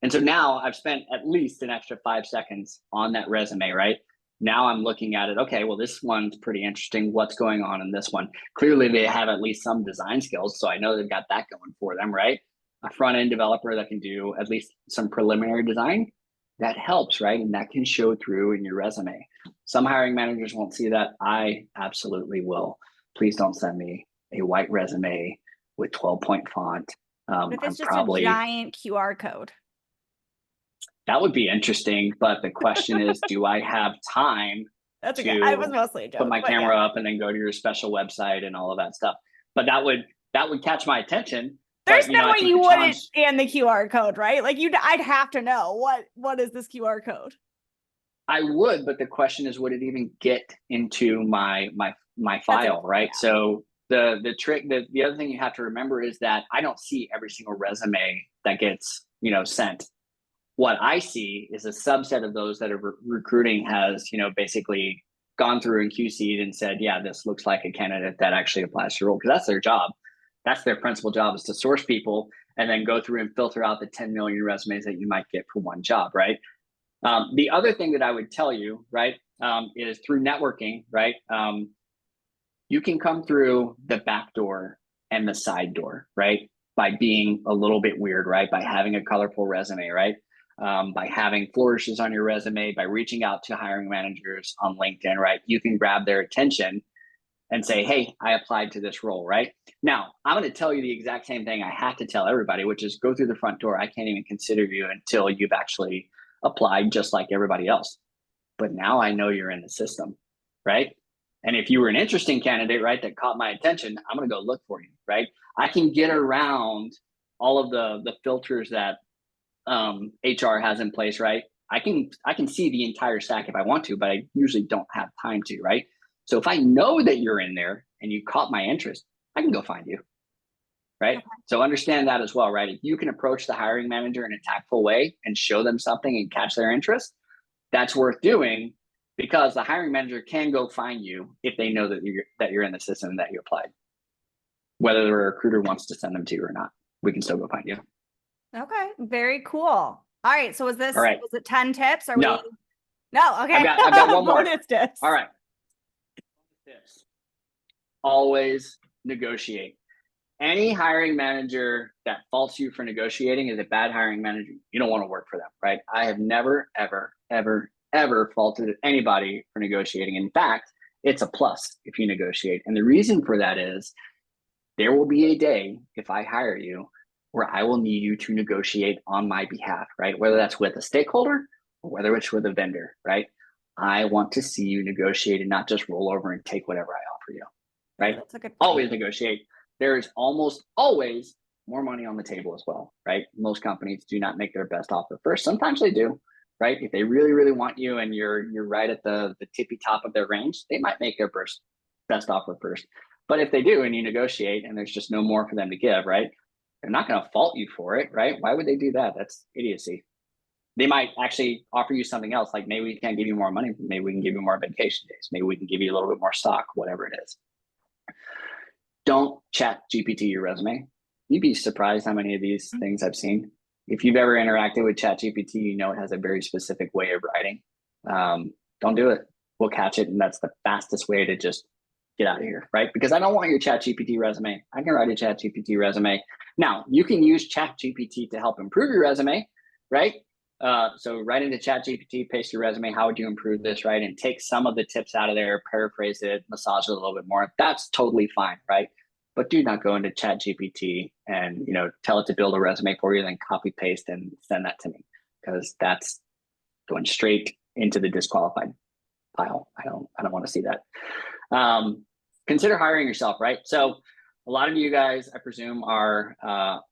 B: And so now I've spent at least an extra 5 seconds on that resume, right? Now I'm looking at it, okay, well, this one's pretty interesting. What's going on in this one? Clearly they have at least some design skills, so I know they've got that going for them, right? A front-end developer that can do at least some preliminary design, that helps, right? And that can show through in your resume. Some hiring managers won't see that. I absolutely will. Please don't send me a white resume with 12-point font.
A: What if
B: I'm
A: it's just
B: probably
A: a giant QR code?
B: that would be interesting, but the question is, do I have time
A: That's okay. I was
B: to
A: mostly a joke.
B: put my
A: but
B: camera
A: yeah.
B: up and then go to your special website and all of that stuff? But that would catch my attention.
A: There's
B: But,
A: no
B: I
A: way
B: think
A: you
B: the
A: wouldn't
B: challenge-
A: scan the QR code, right? Like I'd have to know what is this QR code?
B: I would, but the question is, would it even get into my file, right?
A: Yeah.
B: So the trick, the other thing you have to remember is that I don't see every single resume that gets sent. What I see is a subset of those that are recruiting has basically gone through and QC'd and said, yeah, this looks like a candidate that actually applies to your role, because that's their job. That's their principal job, is to source people and then go through and filter out the 10 million resumes that you might get for one job, right? The other thing that I would tell you, right, is through networking, right? You can come through the back door and the side door, right? By being a little bit weird, right? By having a colorful resume, right? By having flourishes on your resume, by reaching out to hiring managers on LinkedIn, right? You can grab their attention and say, hey, I applied to this role, right? Now, I'm going to tell you the exact same thing I have to tell everybody, which is go through the front door. I can't even consider you until you've actually applied just like everybody else. But now I know you're in the system, right? And if you were an interesting candidate, right, that caught my attention, I'm going to go look for you, right? I can get around all of the filters that HR has in place, right? I can see the entire stack if I want to, but I usually don't have time to, right? So if I know that you're in there and you caught my interest, I can go find you, right? Okay. So understand that as well, right? If you can approach the hiring manager in a tactful way and show them something and catch their interest, that's worth doing, because the hiring manager can go find you if they know that you're in the system and that you applied. Whether the recruiter wants to send them to you or not, we can still go find you.
A: Okay, very cool. All right, so was it 10 tips?
B: No.
A: No, okay.
B: I've got one more.
A: Bonus tips.
B: All right. Tips. Always negotiate. Any hiring manager that faults you for negotiating is a bad hiring manager. You don't want to work for them, right? I have never, ever, ever, ever faulted anybody for negotiating. In fact, it's a plus if you negotiate. And the reason for that is there will be a day, if I hire you, where I will need you to negotiate on my behalf, right? Whether that's with a stakeholder or whether it's with a vendor, right? I want to see you negotiate and not just roll over and take whatever I offer you, right?
A: That's a good point.
B: Always negotiate. There is almost always more money on the table as well, right? Most companies do not make their best offer first. Sometimes they do, right? If they really, really want you and you're right at the tippy top of their range, they might make their best offer first. But if they do and you negotiate and there's just no more for them to give, right? They're not going to fault you for it, right? Why would they do that? That's idiocy. They might actually offer you something else, like maybe we can't give you more money, maybe we can give you more vacation days, maybe we can give you a little bit more stock, whatever it is. Don't chat GPT your resume. You'd be surprised how many of these things I've seen. If you've ever interacted with chat GPT, you know it has a very specific way of writing. Don't do it. We'll catch it, and that's the fastest way to just get out of here, right? Because I don't want your chat GPT resume. I can write a chat GPT resume. Now, you can use chat GPT to help improve your resume, right? So write into chat GPT, paste your resume. How would you improve this, right? And take some of the tips out of there, paraphrase it, massage it a little bit more. That's totally fine, right? But do not go into chat GPT and tell it to build a resume for you, then copy paste and send that to me, because that's going straight into the disqualified pile. I don't want to see that. Consider hiring yourself, right? So a lot of you guys, I presume, are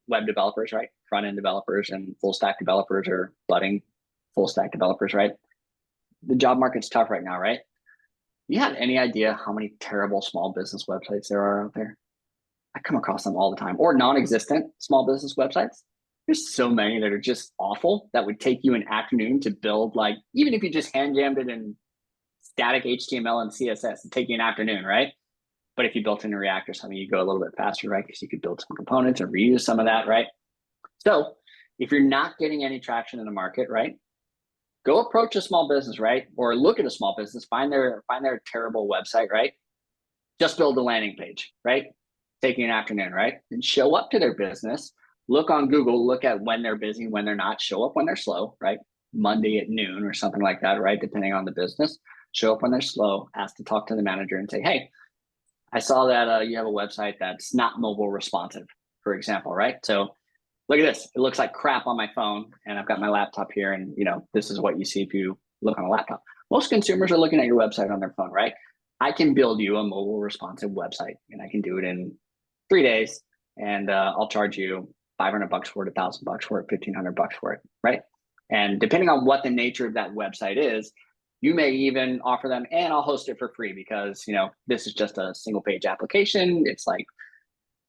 B: web developers, right? Front-end developers and full stack developers, or budding full stack developers, right? The job market's tough right now, right? You have any idea how many terrible small business websites there are out there? I come across them all the time, or non-existent small business websites. There's so many that are just awful that would take you an afternoon to build, like, even if you just hand jammed it in static HTML and CSS, it'd take you an afternoon, right? But if you built in a React or something, you go a little bit faster, right? Because you could build some components and reuse some of that, right? So if you're not getting any traction in the market, right, go approach a small business, right? Or look at a small business, find their terrible website, right? Just build a landing page, right? Take you an afternoon, right? And show up to their business. Look on Google, look at when they're busy, when they're not. Show up when they're slow, right? Monday at noon or something like that, right? Depending on the business. Show up when they're slow. Ask to talk to the manager and say, hey, I saw that you have a website that's not mobile responsive, for example, right? So look at this. It looks like crap on my phone, and I've got my laptop here, and this is what you see if you look on a laptop. Most consumers are looking at your website on their phone, right? I can build you a mobile responsive website, and I can do it in 3 days, and I'll charge you $500 for it, $1,000 for it, $1,500 for it, right? And depending on what the nature of that website is, you may even offer them, and I'll host it for free, because this is just a single page application. It's like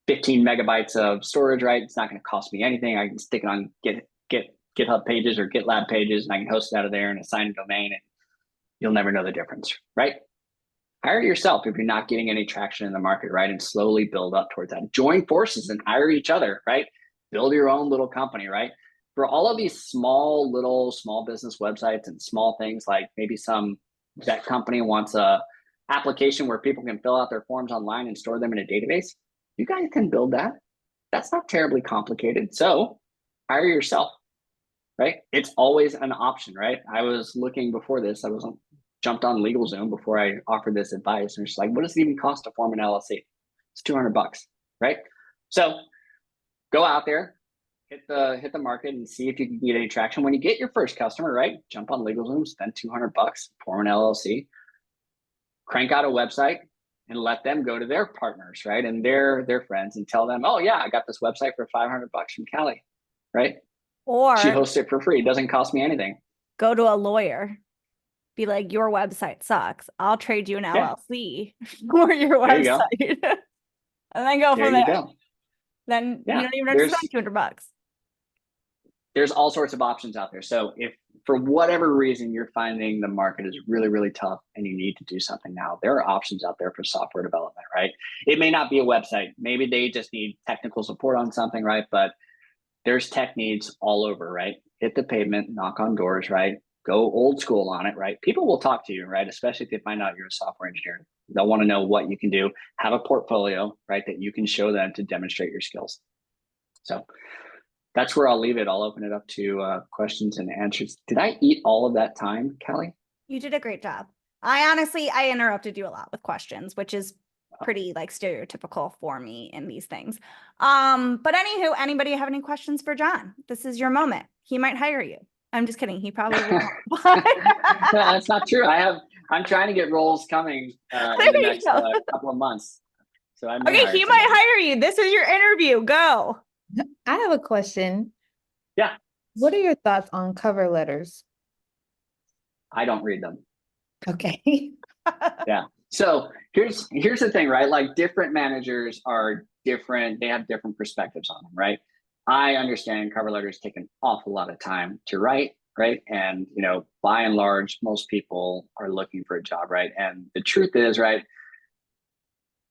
B: 15 megabytes of storage, right? It's not going to cost me anything. I can stick it on GitHub pages or GitLab pages, and I can host it out of there and assign a domain, and you'll never know the difference, right? Hire yourself if you're not getting any traction in the market, right? And slowly build up towards that. Join forces and hire each other, right? Build your own little company, right? For all of these small business websites and small things, like maybe some vet company wants a application where people can fill out their forms online and store them in a database. You guys can build that. That's not terribly complicated. So hire yourself, right? It's always an option, right? I was looking before this, jumped on LegalZoom before I offered this advice. And it's like, what does it even cost to form an LLC? It's $200, right? So go out there, hit the market and see if you can get any traction. When you get your first customer, right? Jump on LegalZoom, spend $200, form an LLC, crank out a website, and let them go to their partners, right? And their friends and tell them, oh yeah, I got this website for $500 from Callie, right?
A: Or
B: she hosts it for free. It doesn't cost me anything.
A: Go to a lawyer. Be like, your website sucks. I'll trade you an LLC for your website. And then go from there. Then you don't even have to spend $200.
B: There's all sorts of options out there. So if for whatever reason you're finding the market is really, really tough and you need to do something now, there are options out there for software development, right? It may not be a website. Maybe they just need technical support on something, right? But there's tech needs all over, right? Hit the pavement, knock on doors, right? Go old school on it, right? People will talk to you, right? Especially if they find out you're a software engineer. They'll want to know what you can do. Have a portfolio, right? That you can show them to demonstrate your skills. So that's where I'll leave it. I'll open it up to questions and answers. Did I eat all of that time, Callie?
A: You did a great job. I interrupted you a lot with questions, which is pretty like stereotypical for me in these things. But anywho, anybody have any questions for John? This is your moment. He might hire you. I'm just kidding. He probably won't.
B: No, that's not true. I'm trying to get roles coming in the next couple of months. So he
A: might hire you. This is your interview. Go.
F: I have a question.
B: Yeah.
F: What are your thoughts on cover letters?
B: I don't read them.
F: Okay.
B: Yeah. So here's the thing, right? Like different managers are different. They have different perspectives on them, right? I understand cover letters take an awful lot of time to write, right? And, by and large, most people are looking for a job, right? And the truth is, right,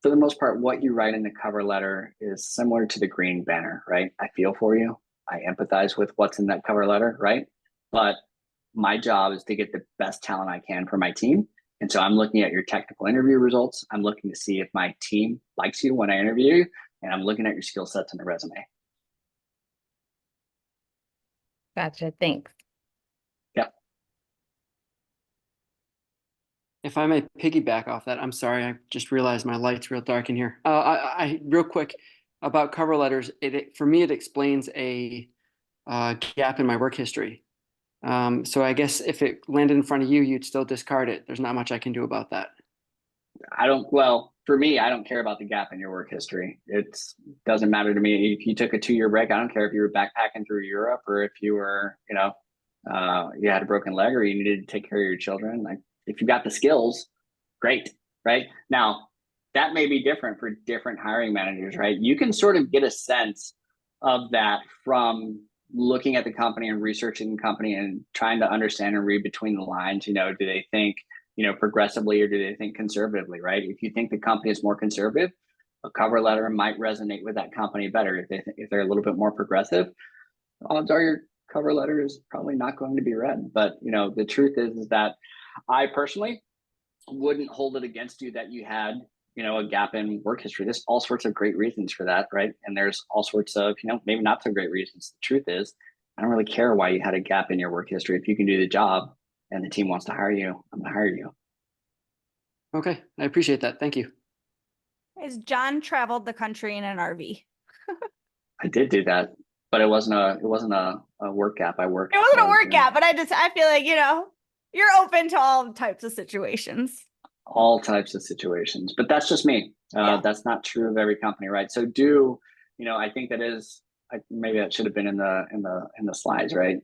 B: for the most part, what you write in the cover letter is similar to the green banner, right? I feel for you. I empathize with what's in that cover letter, right? But my job is to get the best talent I can for my team. And so I'm looking at your technical interview results. I'm looking to see if my team likes you when I interview you, and I'm looking at your skill sets in the resume.
F: Gotcha. Thanks.
B: Yep.
G: If I may piggyback off that, I'm sorry, I just realized my light's real dark in here. I real quick about cover letters. For me, it explains a gap in my work history. So I guess if it landed in front of you, you'd still discard it. There's not much I can do about that.
B: For me, I don't care about the gap in your work history. It doesn't matter to me. If you took a 2-year break, I don't care if you were backpacking through Europe or if you were, you had a broken leg or you needed to take care of your children. Like if you got the skills, great, right? Now, that may be different for different hiring managers, right? You can sort of get a sense of that from looking at the company and researching the company and trying to understand and read between the lines. Do they think, progressively or do they think conservatively, right? If you think the company is more conservative, a cover letter might resonate with that company better. If they're a little bit more progressive, odds are your cover letter is probably not going to be read. But the truth is that I personally wouldn't hold it against you that you had a gap in work history. There's all sorts of great reasons for that, right? And there's all sorts of maybe not so great reasons. The truth is, I don't really care why you had a gap in your work history. If you can do the job and the team wants to hire you, I'm gonna hire you.
G: Okay, I appreciate that. Thank you.
A: Is John traveled the country in an RV?
B: I did do that, but it wasn't a work gap. It wasn't
A: a work gap, but I feel like you're open to all types of situations.
B: All types of situations, but that's just me. That's not true of every company, right? So I think maybe that should have been in the slides, right?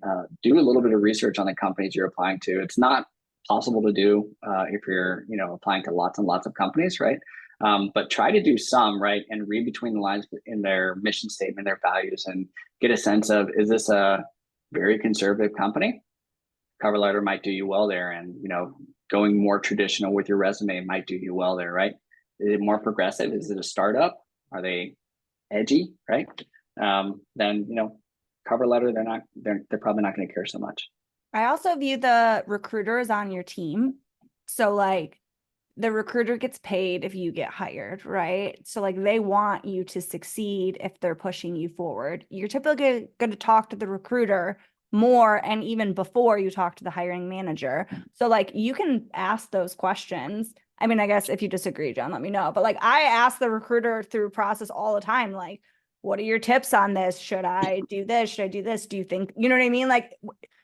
B: Do a little bit of research on the companies you're applying to. It's not possible to do if you're applying to lots and lots of companies, right? But try to do some, right? And read between the lines in their mission statement, their values, and get a sense of, is this a very conservative company? Cover letter might do you well there, and going more traditional with your resume might do you well there, right? Is it more progressive? Is it a startup? Are they edgy, right? Then cover letter, they're probably not going to care so much.
A: I also view the recruiters on your team. So like the recruiter gets paid if you get hired, right? So like they want you to succeed if they're pushing you forward. You're typically going to talk to the recruiter more and even before you talk to the hiring manager. So like you can ask those questions. I mean, I guess if you disagree, John, let me know. But like I ask the recruiter through process all the time, like, what are your tips on this? Should I do this? Should I do this? Do you think, you know what I mean? Like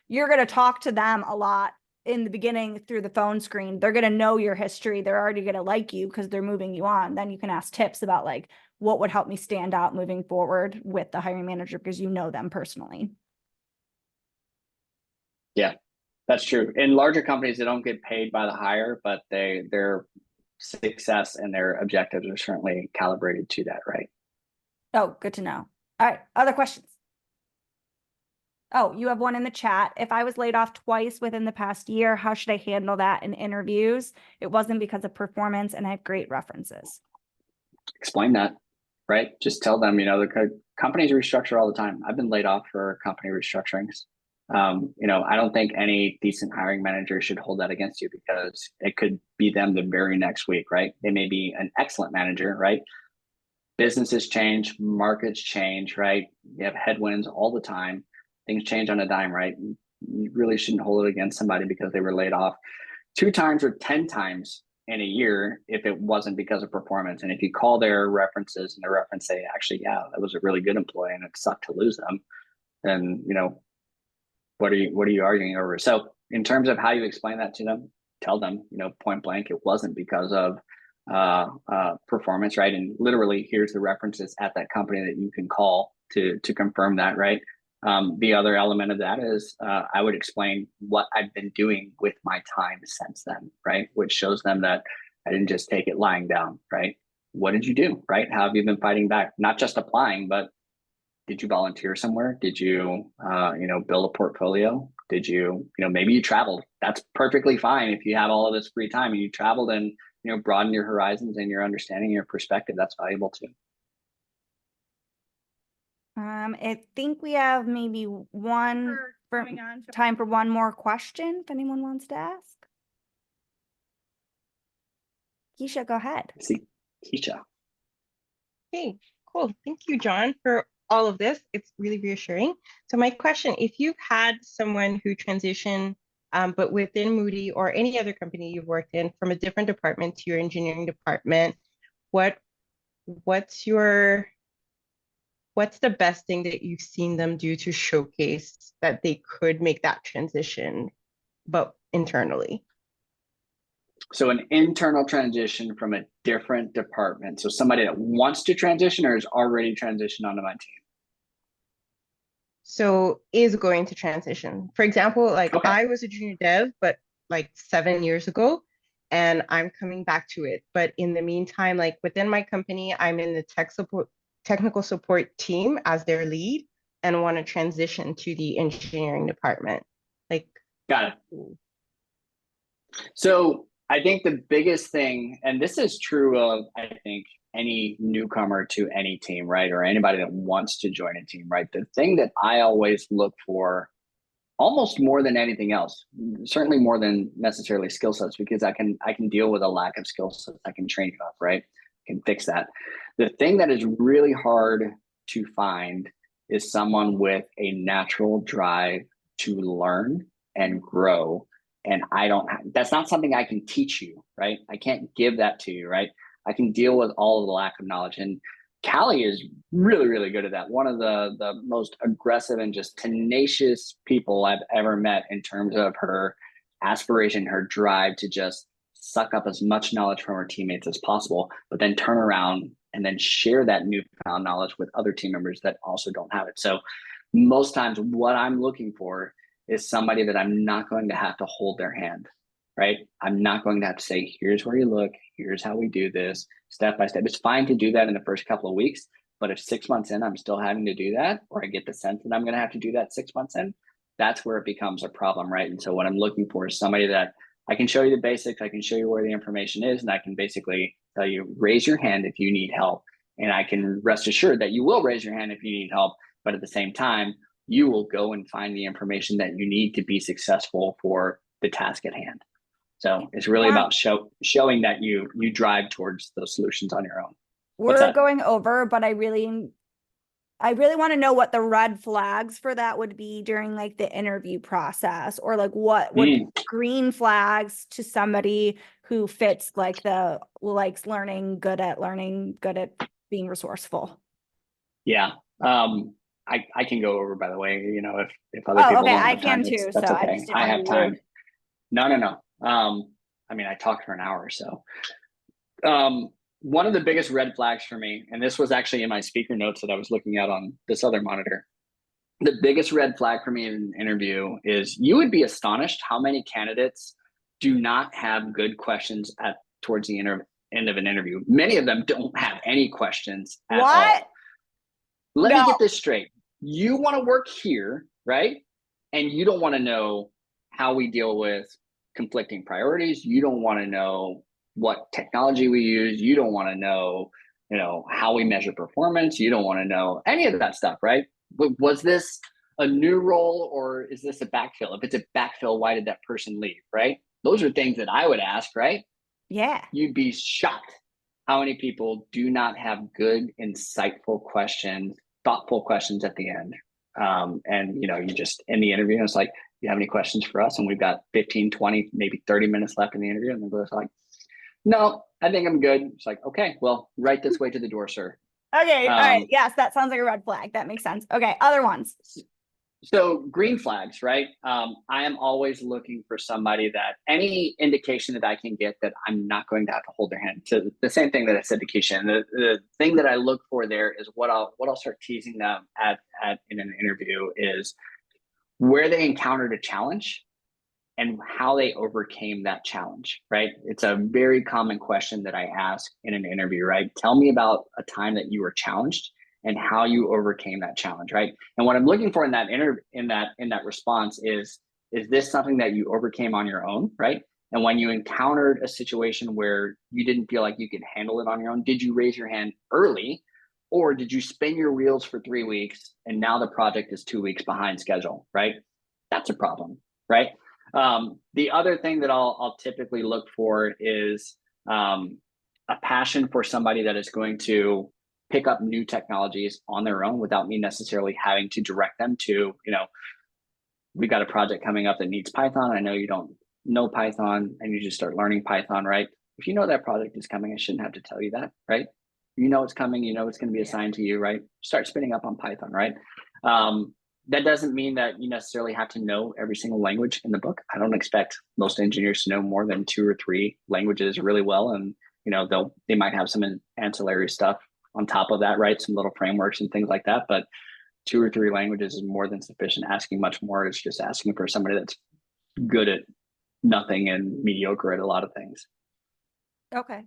A: you're going to talk to them a lot in the beginning through the phone screen. They're going to know your history. They're already going to like you because they're moving you on. Then you can ask tips about like, what would help me stand out moving forward with the hiring manager because you know them personally.
B: Yeah, that's true. In larger companies, they don't get paid by the hire, but their success and their objectives are certainly calibrated to that, right?
A: Oh, good to know. All right, other questions? Oh, you have one in the chat. If I was laid off twice within the past year, how should I handle that in interviews? It wasn't because of performance and I have great references.
B: Explain that, right? Just tell them, the companies restructure all the time. I've been laid off for company restructurings. I don't think any decent hiring manager should hold that against you because it could be them the very next week, right? They may be an excellent manager, right? Businesses change, markets change, right? You have headwinds all the time. Things change on a dime, right? You really shouldn't hold it against somebody because they were laid off 2 times or 10 times in a year if it wasn't because of performance. And if you call their references and their reference say, actually, yeah, that was a really good employee and it sucked to lose them, then what are you arguing over? So in terms of how you explain that to them, tell them, point blank, it wasn't because of performance, right? And literally, here's the references at that company that you can call to confirm that, right? The other element of that is I would explain what I've been doing with my time since then, right? Which shows them that I didn't just take it lying down, right? What did you do, right? How have you been fighting back? Not just applying, but did you volunteer somewhere? Did you, build a portfolio? Did you, maybe you traveled? That's perfectly fine if you have all of this free time and you traveled and, broaden your horizons and your understanding, your perspective. That's valuable too.
A: I think we have maybe time for one more question if anyone wants to ask. Keisha, go ahead.
B: See, Keisha.
H: Okay, cool. Thank you, John, for all of this. It's really reassuring. So my question, if you've had someone who transitioned, but within Moody or any other company you've worked in from a different department to your engineering department, what's the best thing that you've seen them do to showcase that they could make that transition, but internally?
B: So an internal transition from a different department. So somebody that wants to transition or is already transitioned onto my team.
H: So is going to transition. For example, like
B: Okay.
H: I was a junior dev, but like 7 years ago, and I'm coming back to it. But in the meantime, like within my company, I'm in the technical support team as their lead and want to transition to the engineering department. Like,
B: got it. So I think the biggest thing, and this is true of, I think, any newcomer to any team, right? Or anybody that wants to join a team, right? The thing that I always look for almost more than anything else, certainly more than necessarily skill sets, because I can deal with a lack of skill sets. I can train you up, right? I can fix that. The thing that is really hard to find is someone with a natural drive to learn and grow. And that's not something I can teach you, right? I can't give that to you, right? I can deal with all of the lack of knowledge. And Callie is really, really good at that. One of the most aggressive and just tenacious people I've ever met in terms of her aspiration, her drive to just suck up as much knowledge from her teammates as possible, but then turn around and then share that newfound knowledge with other team members that also don't have it. So most times what I'm looking for is somebody that I'm not going to have to hold their hand, right? I'm not going to have to say, here's where you look, here's how we do this, step by step. It's fine to do that in the first couple of weeks, but if 6 months in, I'm still having to do that, or I get the sense that I'm going to have to do that 6 months in, that's where it becomes a problem, right? And so what I'm looking for is somebody that I can show you the basics, I can show you where the information is, and I can basically tell you, raise your hand if you need help. And I can rest assured that you will raise your hand if you need help, but at the same time, you will go and find the information that you need to be successful for the task at hand. So it's really about showing that you drive towards those solutions on your own. What's
A: We're
B: that?
A: going over, but I really want to know what the red flags for that would be during like the interview process, or like what would be green flags to somebody who fits like the likes learning, good at being resourceful.
B: Yeah. I can go over, by the way, you know, if other people
A: okay,
B: don't
A: I
B: have time,
A: can too.
B: that's
A: So
B: okay.
A: I just didn't
B: I
A: want to
B: have
A: be
B: time.
A: rude.
B: No. I mean, I talked for an hour, so. One of the biggest red flags for me, and this was actually in my speaker notes that I was looking at on this other monitor. The biggest red flag for me in an interview is you would be astonished how many candidates do not have good questions towards the end of an interview. Many of them don't have any questions at all. Let me get this straight. You want to work here, right? And you don't want to know how we deal with conflicting priorities. You don't want to know what technology we use. You don't want to know, how we measure performance. You don't want to know any of that stuff, right? Was this a new role or is this a backfill? If it's a backfill, why did that person leave, right? Those are things that I would ask, right?
A: Yeah.
B: You'd be shocked how many people do not have good, insightful questions, thoughtful questions at the end. And you just in the interview, it's like, you have any questions for us? And we've got 15, 20, maybe 30 minutes left in the interview. And they're like, no, I think I'm good. It's like, okay, well, right this way to the door, sir.
A: Okay. All right. Yes, that sounds like a red flag. That makes sense. Okay. Other ones.
B: So green flags, right? I am always looking for somebody that any indication that I can get that I'm not going to have to hold their hand. So the same thing that I said to Keisha, and the thing that I look for there is what I'll start teasing them at in an interview is where they encountered a challenge and how they overcame that challenge, right? It's a very common question that I ask in an interview, right? Tell me about a time that you were challenged and how you overcame that challenge, right? And what I'm looking for in that in that response is this something that you overcame on your own, right? And when you encountered a situation where you didn't feel like you could handle it on your own, did you raise your hand early, or did you spin your wheels for 3 weeks and now the project is 2 weeks behind schedule, right? That's a problem, right? The other thing that I'll typically look for is a passion for somebody that is going to pick up new technologies on their own without me necessarily having to direct them to, we got a project coming up that needs Python. I know you don't know Python and you just start learning Python, right? If you know that project is coming, I shouldn't have to tell you that, right? You know it's coming, you know it's going to be assigned to you, right? Start spinning up on Python, right? That doesn't mean that you necessarily have to know every single language in the book. I don't expect most engineers to know more than 2 or 3 languages really well. And, they might have some ancillary stuff on top of that, right? Some little frameworks and things like that. But 2 or 3 languages is more than sufficient. Asking much more is just asking for somebody that's good at nothing and mediocre at a lot of things.
A: Okay.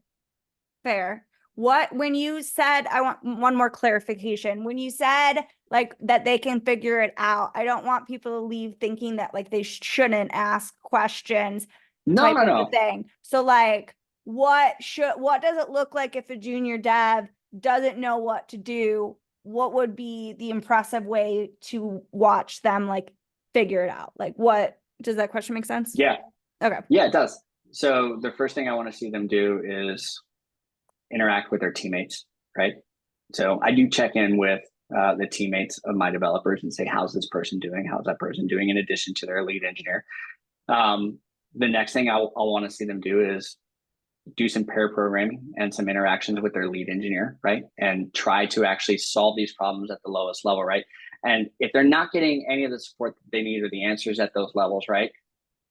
A: Fair. When you said, I want one more clarification. When you said like that they can figure it out, I don't want people to leave thinking that like they shouldn't ask questions.
B: No.
A: Thing. So like, what does it look like if a junior dev doesn't know what to do? What would be the impressive way to watch them like figure it out? Like, what does that question make sense?
B: Yeah.
A: Okay.
B: Yeah, it does. So the first thing I want to see them do is interact with their teammates, right? So I do check in with the teammates of my developers and say, how's this person doing? How's that person doing in addition to their lead engineer? The next thing I'll want to see them do is do some pair programming and some interactions with their lead engineer, right? And try to actually solve these problems at the lowest level, right? And if they're not getting any of the support that they need or the answers at those levels, right?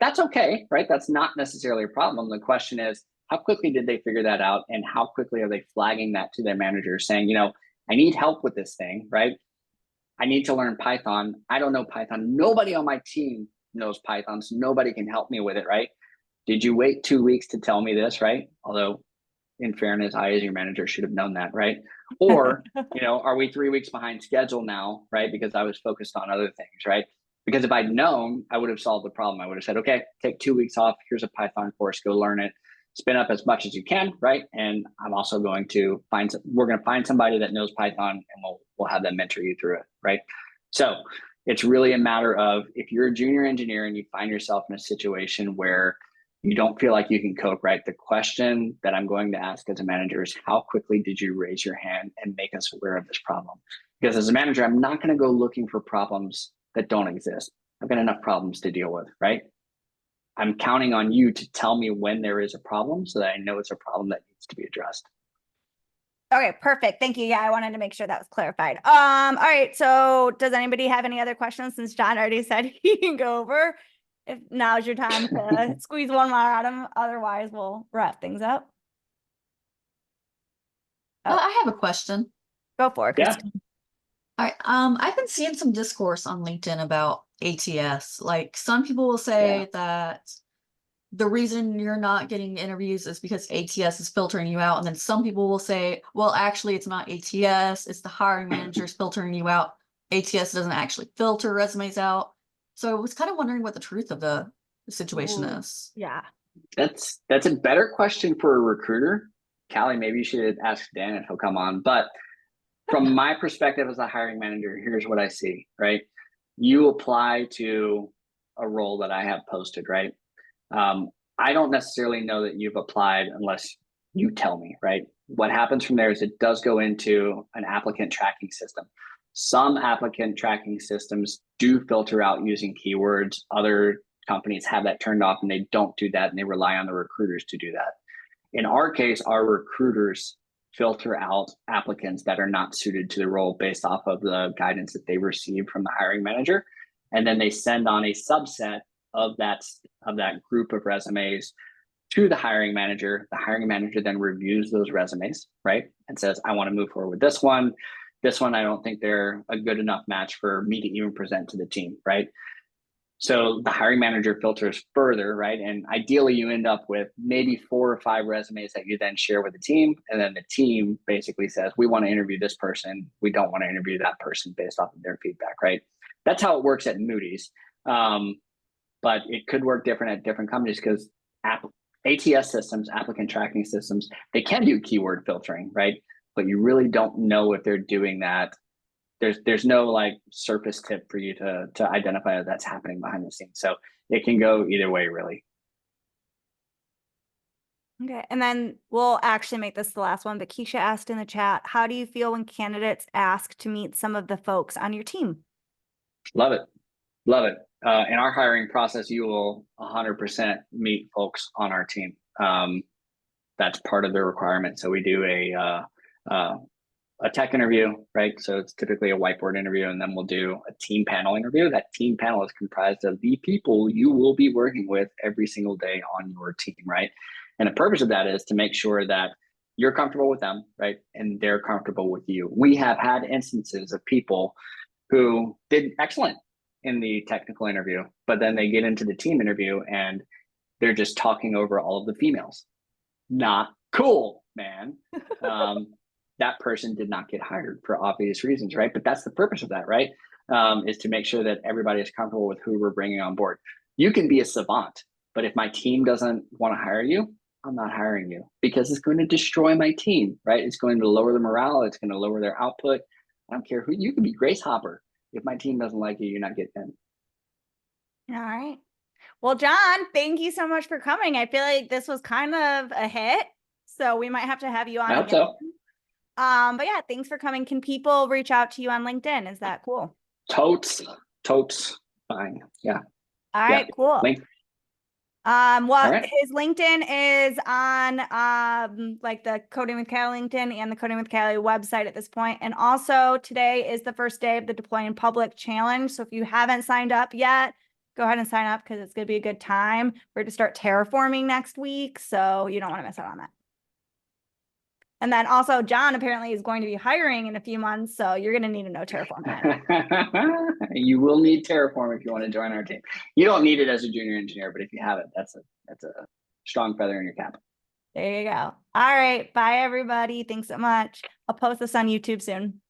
B: That's okay, right? That's not necessarily a problem. The question is, how quickly did they figure that out? And how quickly are they flagging that to their manager saying, I need help with this thing, right? I need to learn Python. I don't know Python. Nobody on my team knows Python, so nobody can help me with it, right? Did you wait 2 weeks to tell me this, right? Although, in fairness, I, as your manager, should have known that, right? Or, are we 3 weeks behind schedule now, right? Because I was focused on other things, right? Because if I'd known, I would have solved the problem. I would have said, okay, take 2 weeks off. Here's a Python course. Go learn it. Spin up as much as you can, right? And I'm also going to we're going to find somebody that knows Python and we'll have them mentor you through it, right? So it's really a matter of if you're a junior engineer and you find yourself in a situation where you don't feel like you can cope, right? The question that I'm going to ask as a manager is, how quickly did you raise your hand and make us aware of this problem? Because as a manager, I'm not going to go looking for problems that don't exist. I've got enough problems to deal with, right? I'm counting on you to tell me when there is a problem so that I know it's a problem that needs to be addressed.
A: Okay, perfect. Thank you. Yeah, I wanted to make sure that was clarified. All right. So does anybody have any other questions, since John already said he can go over? If now's your time to squeeze one more out of him, otherwise we'll wrap things up. Oh.
E: I have a question.
A: Go for it,
B: Yeah.
A: Christine.
E: All right. I've been seeing some discourse on LinkedIn about ATS. Like some people will say that the reason you're not getting interviews is because ATS is filtering you out. And then some people will say, well, actually, it's not ATS, it's the hiring managers filtering you out. ATS doesn't actually filter resumes out. So I was kind of wondering what the truth of the situation
A: Ooh.
E: is.
A: Yeah.
B: That's a better question for a recruiter. Callie, maybe you should ask Dan if he'll come on. But from my perspective as a hiring manager, here's what I see, right? You apply to a role that I have posted, right? I don't necessarily know that you've applied unless you tell me, right? What happens from there is it does go into an applicant tracking system. Some applicant tracking systems do filter out using keywords. Other companies have that turned off and they don't do that, and they rely on the recruiters to do that. In our case, our recruiters filter out applicants that are not suited to the role based off of the guidance that they received from the hiring manager. And then they send on a subset of that group of resumes to the hiring manager. The hiring manager then reviews those resumes, right? And says, I want to move forward with this one. This one, I don't think they're a good enough match for me to even present to the team, right? So the hiring manager filters further, right? And ideally you end up with maybe 4 or 5 resumes that you then share with the team. And then the team basically says, we want to interview this person. We don't want to interview that person based off of their feedback, right? That's how it works at Moody's. But it could work different at different companies because ATS systems, applicant tracking systems, they can do keyword filtering, right? But you really don't know if they're doing that. There's no like surface tip for you to identify that that's happening behind the scenes. So it can go either way, really.
A: Okay, and then we'll actually make this the last one, but Keisha asked in the chat, how do you feel when candidates ask to meet some of the folks on your team?
B: Love it. Love it. In our hiring process, you will 100% meet folks on our team. That's part of the requirement. So we do a tech interview, right? So it's typically a whiteboard interview, and then we'll do a team panel interview. That team panel is comprised of the people you will be working with every single day on your team, right? And the purpose of that is to make sure that you're comfortable with them, right? And they're comfortable with you. We have had instances of people who did excellent in the technical interview, but then they get into the team interview and they're just talking over all of the females. Not cool, man. That person did not get hired for obvious reasons, right? But that's the purpose of that, right? Is to make sure that everybody is comfortable with who we're bringing on board. You can be a savant, but if my team doesn't want to hire you, I'm not hiring you, because it's going to destroy my team, right? It's going to lower the morale. It's going to lower their output. I don't care who you can be. Grace Hopper. If my team doesn't like you, you're not getting in.
A: All right. Well, John, thank you so much for coming. I feel like this was kind of a hit, so we might have to have you on
B: I hope
A: again.
B: so.
A: But yeah, thanks for coming. Can people reach out to you on LinkedIn? Is that cool?
B: Totes, fine. Yeah.
A: All right, cool.
B: Link.
A: Well,
B: right.
A: his LinkedIn is on like the Coding with Callie LinkedIn and the Coding with Callie website at this point. And also today is the first day of the Deploy in Public Challenge. So if you haven't signed up yet, go ahead and sign up because it's going to be a good time. We're to start terraforming next week, so you don't want to miss out on that. And then also John apparently is going to be hiring in a few months, so you're going to need to know Terraform.
B: You will need Terraform if you want to join our team. You don't need it as a junior engineer, but if you have it, that's a strong feather in your cap.
A: There you go. All right. Bye, everybody. Thanks so much. I'll post this on YouTube soon.